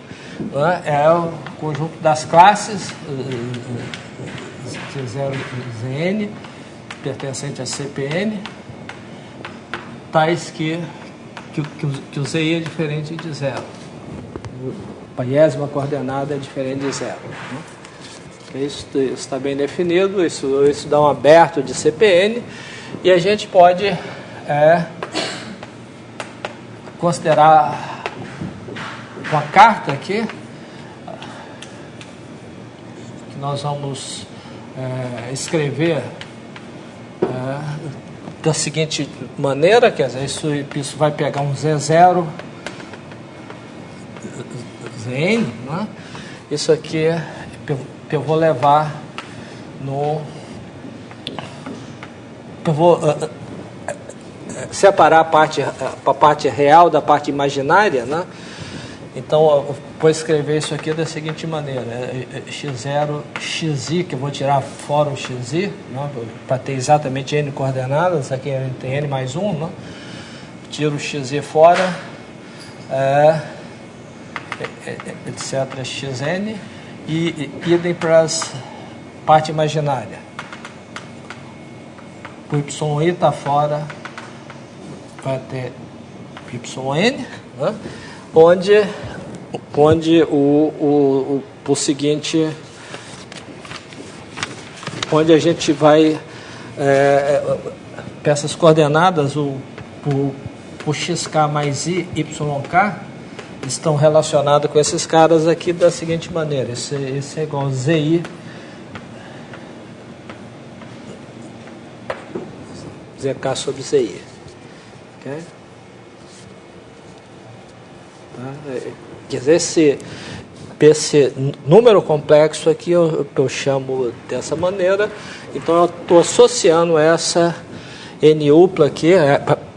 [SPEAKER 1] né, é o conjunto das classes Z0 Zn pertencente a CPN, tais que o ZI é diferente de zero. A iésima coordenada é diferente de zero. Né? Isso está bem definido, isso dá um aberto de CPN, e a gente pode considerar uma carta aqui, que nós vamos escrever da seguinte maneira, quer dizer, isso vai pegar um Z0 Zn, né? Isso aqui eu vou levar eu vou separar a parte real da parte imaginária, né? Então eu vou escrever isso aqui da seguinte maneira: x0 xi, que eu vou tirar fora o xi, né, para ter exatamente n coordenadas. Aqui a gente tem n mais 1, né? Tiro o xi fora, etc. xn, e idem para a parte imaginária. O yi está fora, vai ter yn, né? onde o seguinte, onde a gente vai para essas coordenadas, o xk mais yk estão relacionados com esses caras aqui da seguinte maneira: esse é igual a zi zk sobre zi. Okay? Tá? Quer dizer, esse número complexo aqui eu chamo dessa maneira. Então eu estou associando essa N-upla aqui,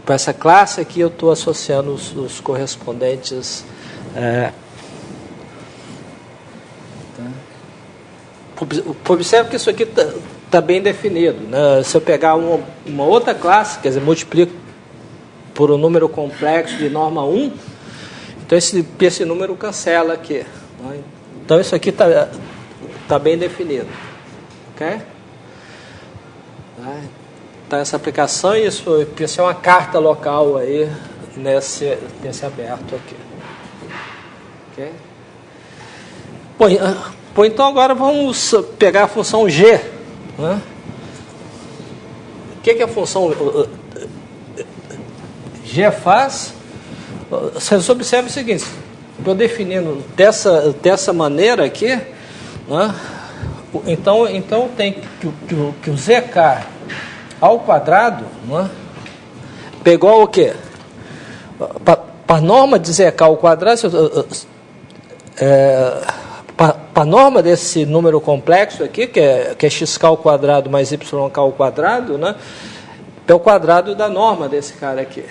[SPEAKER 1] para essa classe aqui, eu estou associando os correspondentes observe que isso aqui está bem definido, né? Se eu pegar uma outra classe, quer dizer, multiplico por um número complexo de norma 1, então esse número cancela aqui. Né? Então isso aqui está bem definido. Ok? Então essa aplicação, isso é uma carta local aí nesse aberto aqui. Ok? Bom, então agora vamos pegar a função g. Né? O que a função g faz? Vocês observam o seguinte: estou definindo dessa maneira aqui, né? Então tem que o zk ao quadrado, né? Pegou o quê? Para a norma de zk ao quadrado, para a norma desse número complexo aqui, que é xk ao quadrado mais yk ao quadrado, né? É o quadrado da norma desse cara aqui.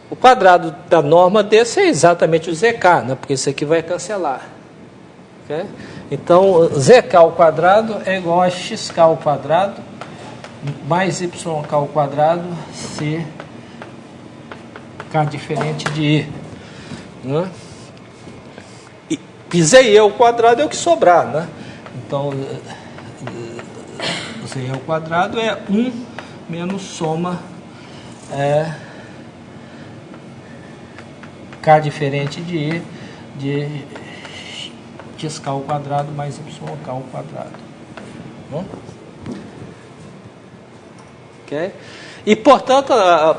[SPEAKER 1] O quadrado da norma desse é exatamente o zk, né? Porque isso aqui vai cancelar. Okay? Então, zk ao quadrado é igual a xk ao quadrado mais yk ao quadrado se k diferente de i. Né? Pisei ao quadrado é o que sobrar, né? Então, z ao quadrado é 1 menos soma k diferente de i de xk ao quadrado mais yk ao quadrado. Bom? Ok? E, portanto,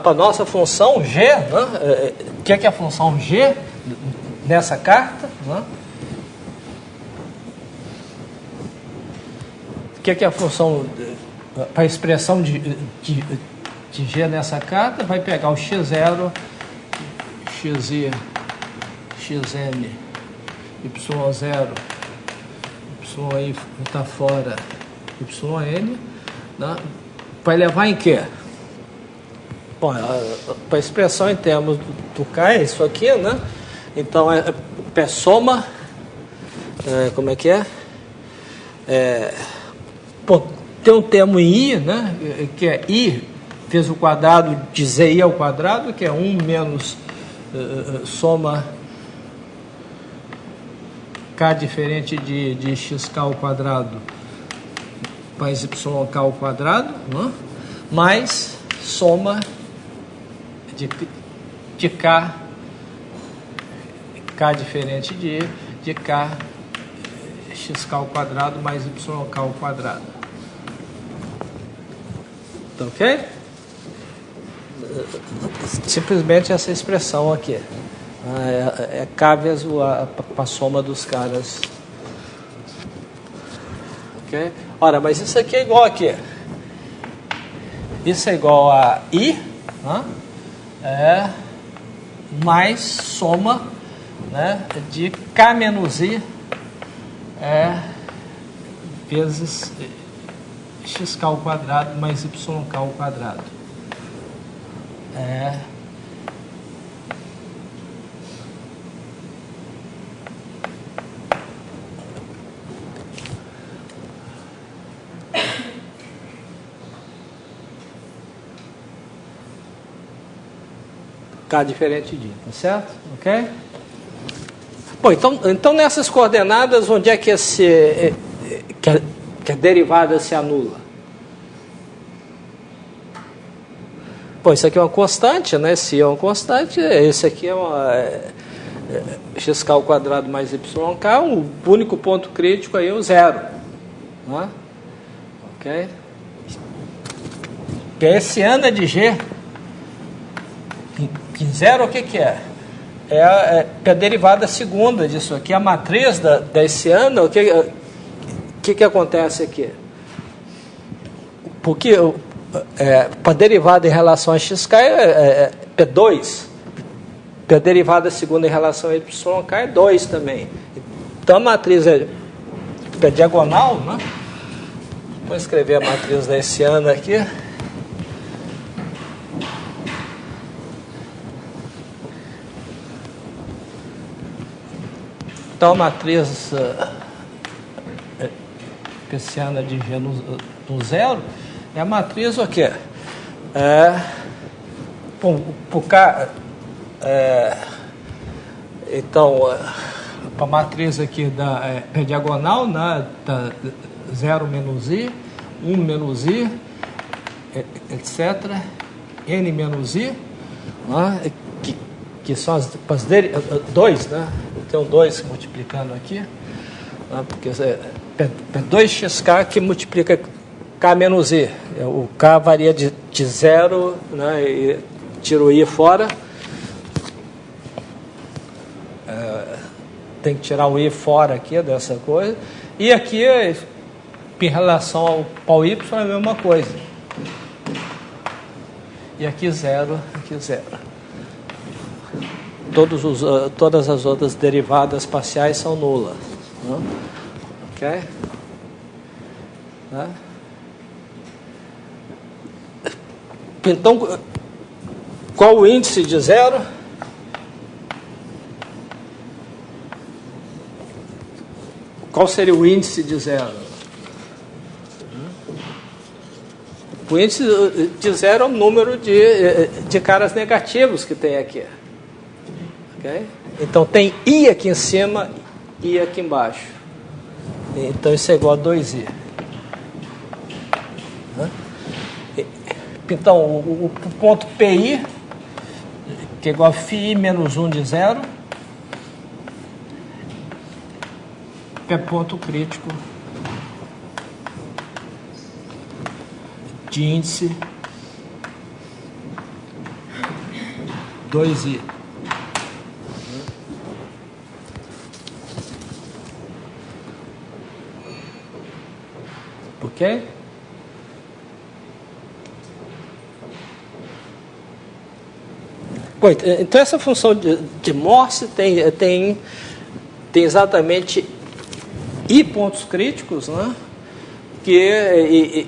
[SPEAKER 1] para a nossa função g, né? O que é a função g nessa carta? Né? O que é a função, para a expressão de g nessa carta? Vai pegar o x0, xi, xn, y0, yi está fora, yn, né? Vai levar em quê? Bom, para a expressão em termos do k é isso aqui, né? Então, é soma, como é que é? Tem um termo em i, né? Que é i vezes o quadrado de zi ao quadrado, que é 1 menos soma k diferente de xk ao quadrado mais yk ao quadrado, né? Mais soma de k diferente de k xk ao quadrado mais yk ao quadrado. Tá ok? Simplesmente essa expressão aqui. É k vezes a soma dos caras. Ok? Ora, mas isso aqui é igual a quê? Isso é igual a i, né? Mais soma, né, de k menos i vezes xk ao quadrado mais yk ao quadrado. K diferente de, tá certo? Ok? Bom, então nessas coordenadas, onde é que que a derivada se anula? Bom, isso aqui é uma constante, né? Se é uma constante, esse aqui é xk ao quadrado mais yk, o único ponto crítico aí é o zero. Né? Ok? Que esse anda de g, que zero o que é? É a derivada segunda disso aqui, a matriz desse ano. O que acontece aqui? Porque para a derivada em relação a xk é 2, para a derivada segunda em relação a yk é 2 também. Então a matriz é diagonal, né? Vou escrever a matriz desse ano aqui. Então a matriz especiana de G no zero, é a matriz o quê? Então, a matriz aqui é diagonal, né, da 0 menos i, 1 menos i, etc., n menos i, né, que são as 2, né? Tem um 2 multiplicando aqui, né, porque é 2xk que multiplica k menos i. O k varia de 0, né, e tira o i fora. Tem que tirar o i fora aqui dessa coisa. E aqui, em relação ao y, é a mesma coisa. E aqui 0, aqui 0. Todas as outras derivadas parciais são nulas. Né? Ok? Né? Então, qual o índice de 0? Qual seria o índice de 0? O índice de 0 é o número de caras negativos que tem aqui. Okay? Então tem i aqui em cima e i aqui embaixo. Então isso é igual a 2i. Então o ponto PI, que é igual a φi menos 1 de 0, é ponto crítico de índice 2i. Ok? Bom, então essa função de Morse tem exatamente i pontos críticos, né? E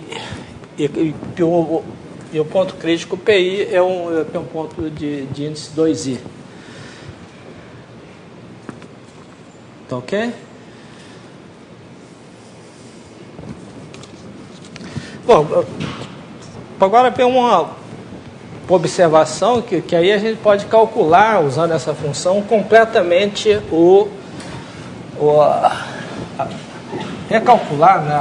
[SPEAKER 1] o ponto crítico PI é um ponto de índice 2i. Tá ok? Bom, agora vem uma observação que aí a gente pode calcular, usando essa função, completamente recalcular, né,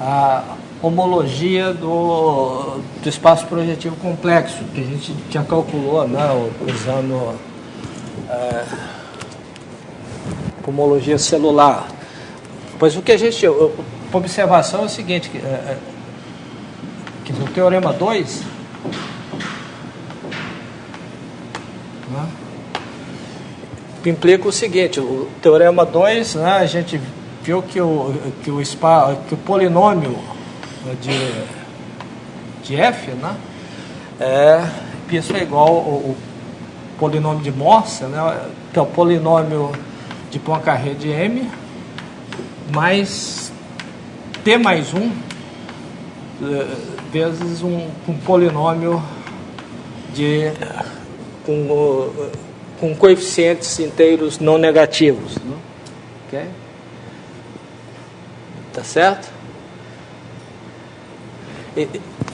[SPEAKER 1] a homologia do espaço projetivo complexo, que a gente já calculou, né, usando homologia celular. Pois o que a observação é o seguinte, que o teorema 2, né, implica o seguinte: o teorema 2, né, a gente viu que o polinômio de f, né, isso é igual ao polinômio de Morse, né, que é o polinômio de Poincaré de M mais t mais 1 vezes um polinômio com coeficientes inteiros não negativos, né? Ok? Tá certo?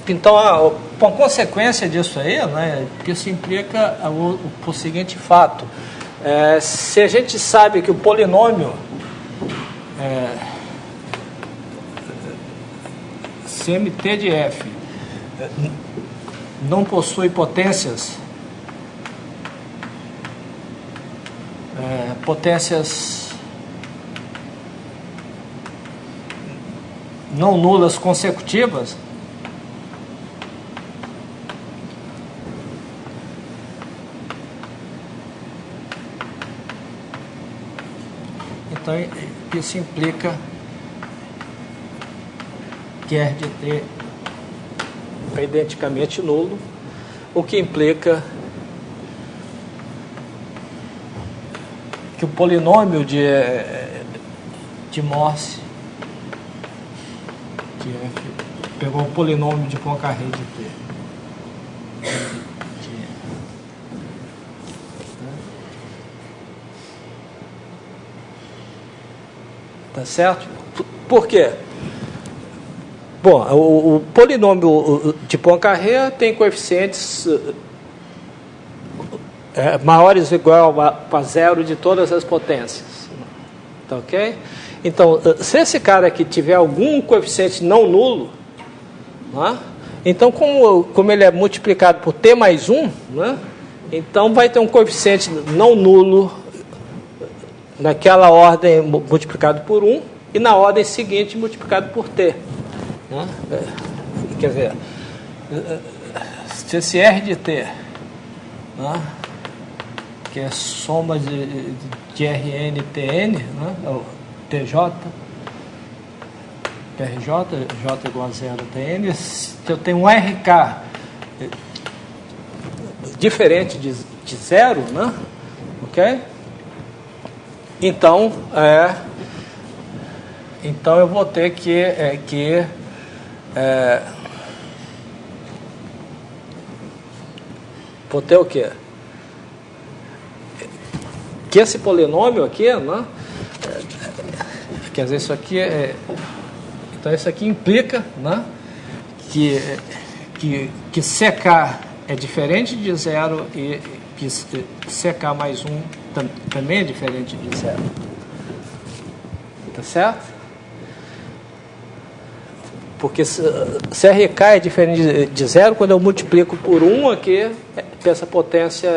[SPEAKER 1] Então, a consequência disso aí, né, que isso implica o seguinte fato: se a gente sabe que o polinômio CMT de f não possui potências não nulas consecutivas, então isso implica que R de T é identicamente nulo, o que implica que o polinômio de Morse de F pegou o polinômio de Poincaré de T. Tá certo? Por quê? Bom, o polinômio de Poincaré tem coeficientes maiores ou igual a zero de todas as potências. Tá ok? Então, se esse cara aqui tiver algum coeficiente não nulo, né, então como ele é multiplicado por t mais 1, né, então vai ter um coeficiente não nulo naquela ordem multiplicado por 1 e na ordem seguinte multiplicado por t. Né? Quer dizer, se esse R de t, né, que é soma de Rn e Tn, né, TJ, PRJ, J igual a 0 Tn, se eu tenho um RK diferente de 0, né, ok? Então, então eu vou ter que vou ter o quê? Que esse polinômio aqui, né, quer dizer, isso aqui então isso aqui implica, né, que CK é diferente de 0 e que CK mais 1 também é diferente de 0. Tá certo? Porque se RK é diferente de 0, quando eu multiplico por 1 aqui, essa potência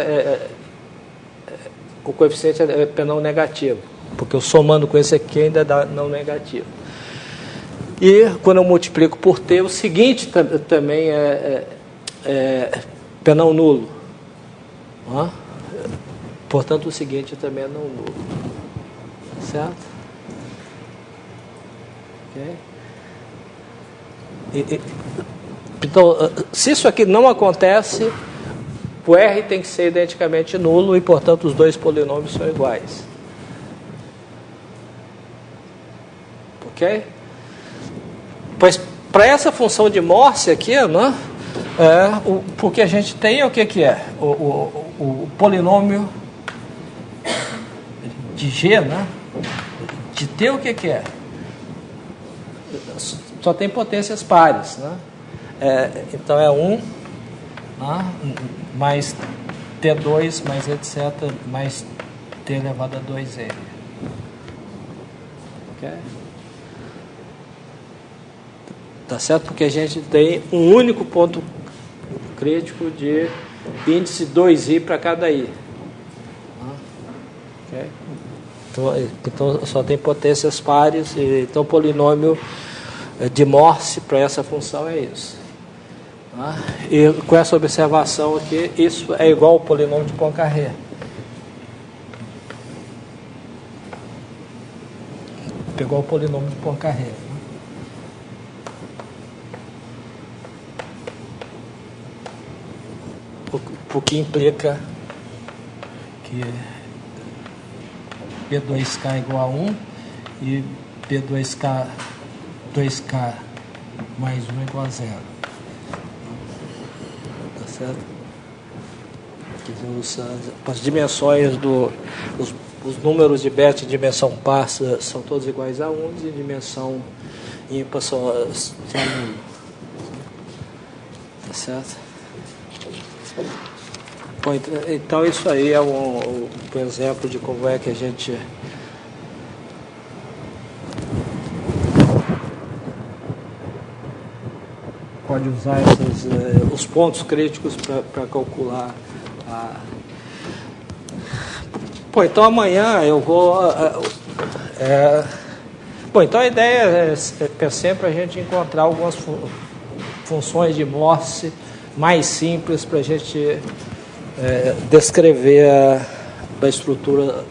[SPEAKER 1] o coeficiente é não negativo, porque eu somando com esse aqui ainda dá não negativo. E quando eu multiplico por t, o seguinte também é não nulo. Portanto, o seguinte também é não nulo. Certo? Ok? Então, se isso aqui não acontece, o R tem que ser identicamente nulo e, portanto, os dois polinômios são iguais. Ok? Pois, para essa função de Morse aqui, né, o que a gente tem é o que é? O polinômio de G, né? De T, o que é? Só tem potências pares, né? Então é 1, né, mais T2, mais etc, mais T elevado a 2N. Ok? Tá certo? Porque a gente tem um único ponto crítico de índice 2i para cada i. Okay? Então só tem potências pares, então o polinômio de Morse para essa função é isso. E com essa observação aqui, isso é igual ao polinômio de Poincaré. Pegou o polinômio de Poincaré. O que implica que P2K é igual a 1 e P2K 2K mais 1 é igual a 0. Tá certo? As dimensões os números de beta em dimensão par são todos iguais a 1 e dimensão ímpar são 1. Tá certo? Bom, então isso aí é um exemplo de como é que a gente pode usar os pontos críticos para calcular Bom, então amanhã eu vou bom, então a ideia é sempre a gente encontrar algumas funções de Morse mais simples para a gente descrever a estrutura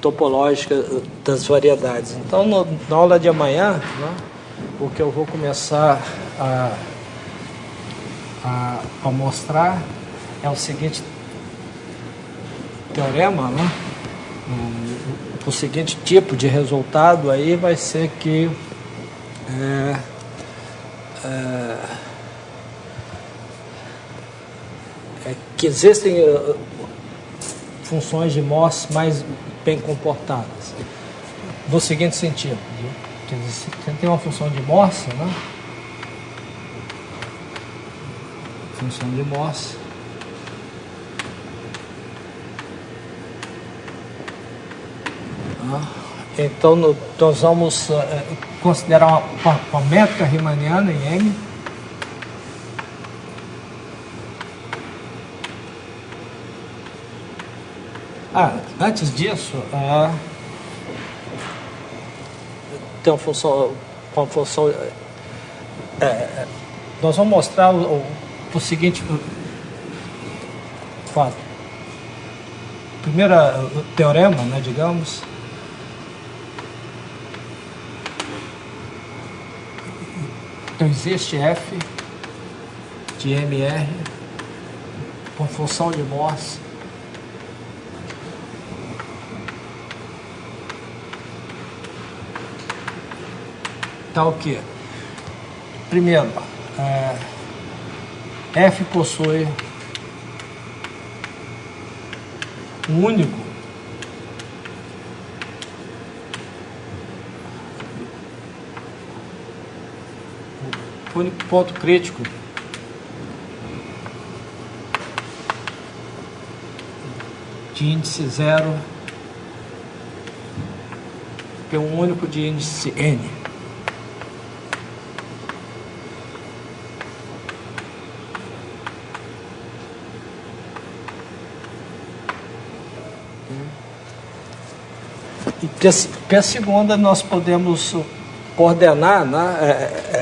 [SPEAKER 1] topológica das variedades. Então, na aula de amanhã, né, o que eu vou começar a mostrar é o seguinte teorema, né? O seguinte tipo de resultado aí vai ser que que existem funções de Morse mais bem comportadas. No seguinte sentido, você tem uma função de Morse, né, função de Morse. Então, nós vamos considerar uma métrica riemanniana em M. Antes disso, tem uma função nós vamos mostrar o seguinte fato. Primeiro teorema, né, digamos. Então existe f de MR com função de Morse tá o que? Primeiro, f possui um único ponto crítico de índice 0 que é um único de índice n. E pela segunda nós podemos coordenar, né,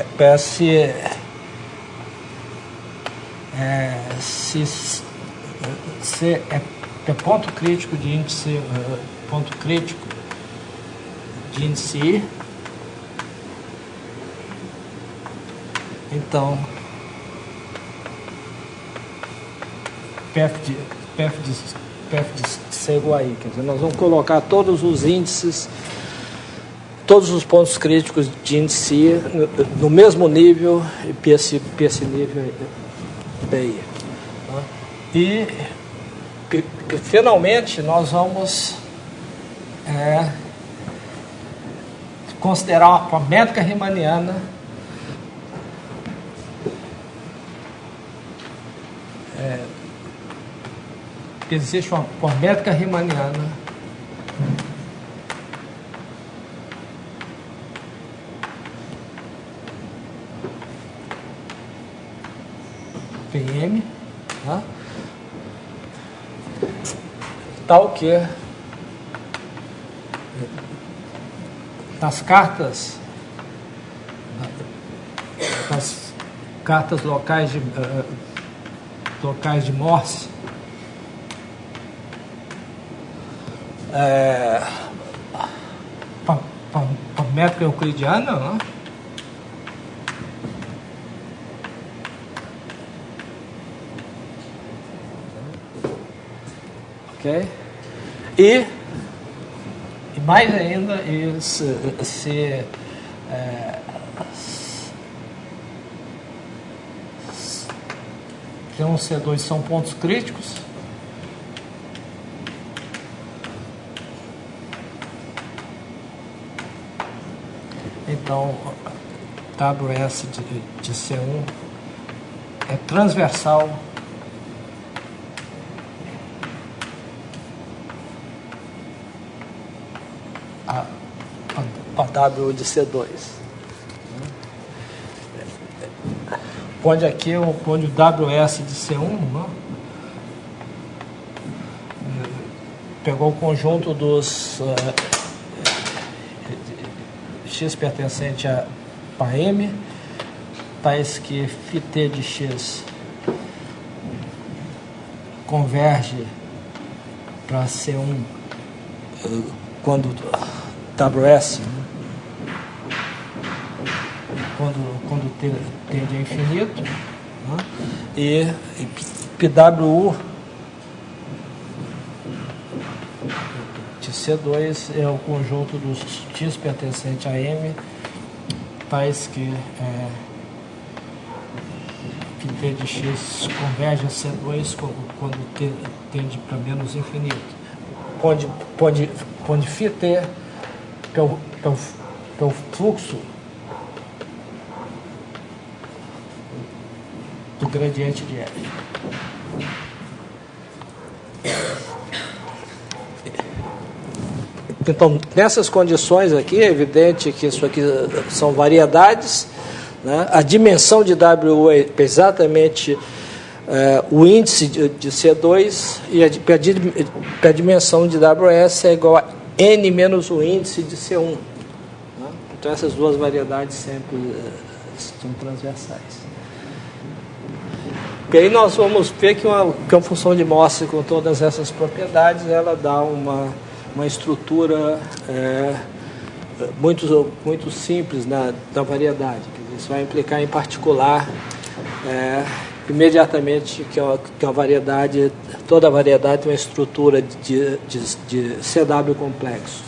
[SPEAKER 1] se é ponto crítico de índice I, então PF de C igual a I, quer dizer, nós vamos colocar todos os índices, todos os pontos críticos de índice I no mesmo nível, e esse nível PI. E finalmente nós vamos considerar uma métrica riemanniana existe uma métrica riemanniana PM, tá? Tal que das cartas locais de Morse, para métrica euclidiana, né? Ok? E mais ainda, se T1 e C2 são pontos críticos, então WS de C1 é transversal a W de C2. Onde aqui onde o WS de C1, né? Pegou o conjunto dos x pertencente a M, tais que φt de x converge para C1 quando WS, quando tende a infinito, né? E PWU de C2 é o conjunto dos x pertencente a M, tais que T de x converge a C2 quando tende para menos infinito. Onde φt é o fluxo do gradiente de F. Então, nessas condições aqui, é evidente que isso aqui são variedades, né? A dimensão de W é exatamente o índice de C2 e a dimensão de WS é igual a N menos o índice de C1. Né? Então, essas duas variedades sempre são transversais. E aí nós vamos ver que uma função de Morse com todas essas propriedades, ela dá uma estrutura muito simples na variedade. Isso vai implicar, em particular, imediatamente que a variedade, toda variedade tem uma estrutura de CW complexo.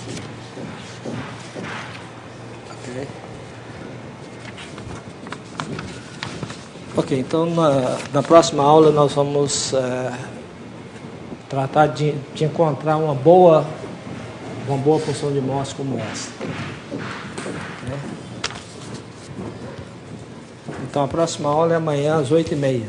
[SPEAKER 1] Ok, então na próxima aula nós vamos tratar de encontrar uma boa função de Morse como essa. Então a próxima aula é amanhã às 8h30.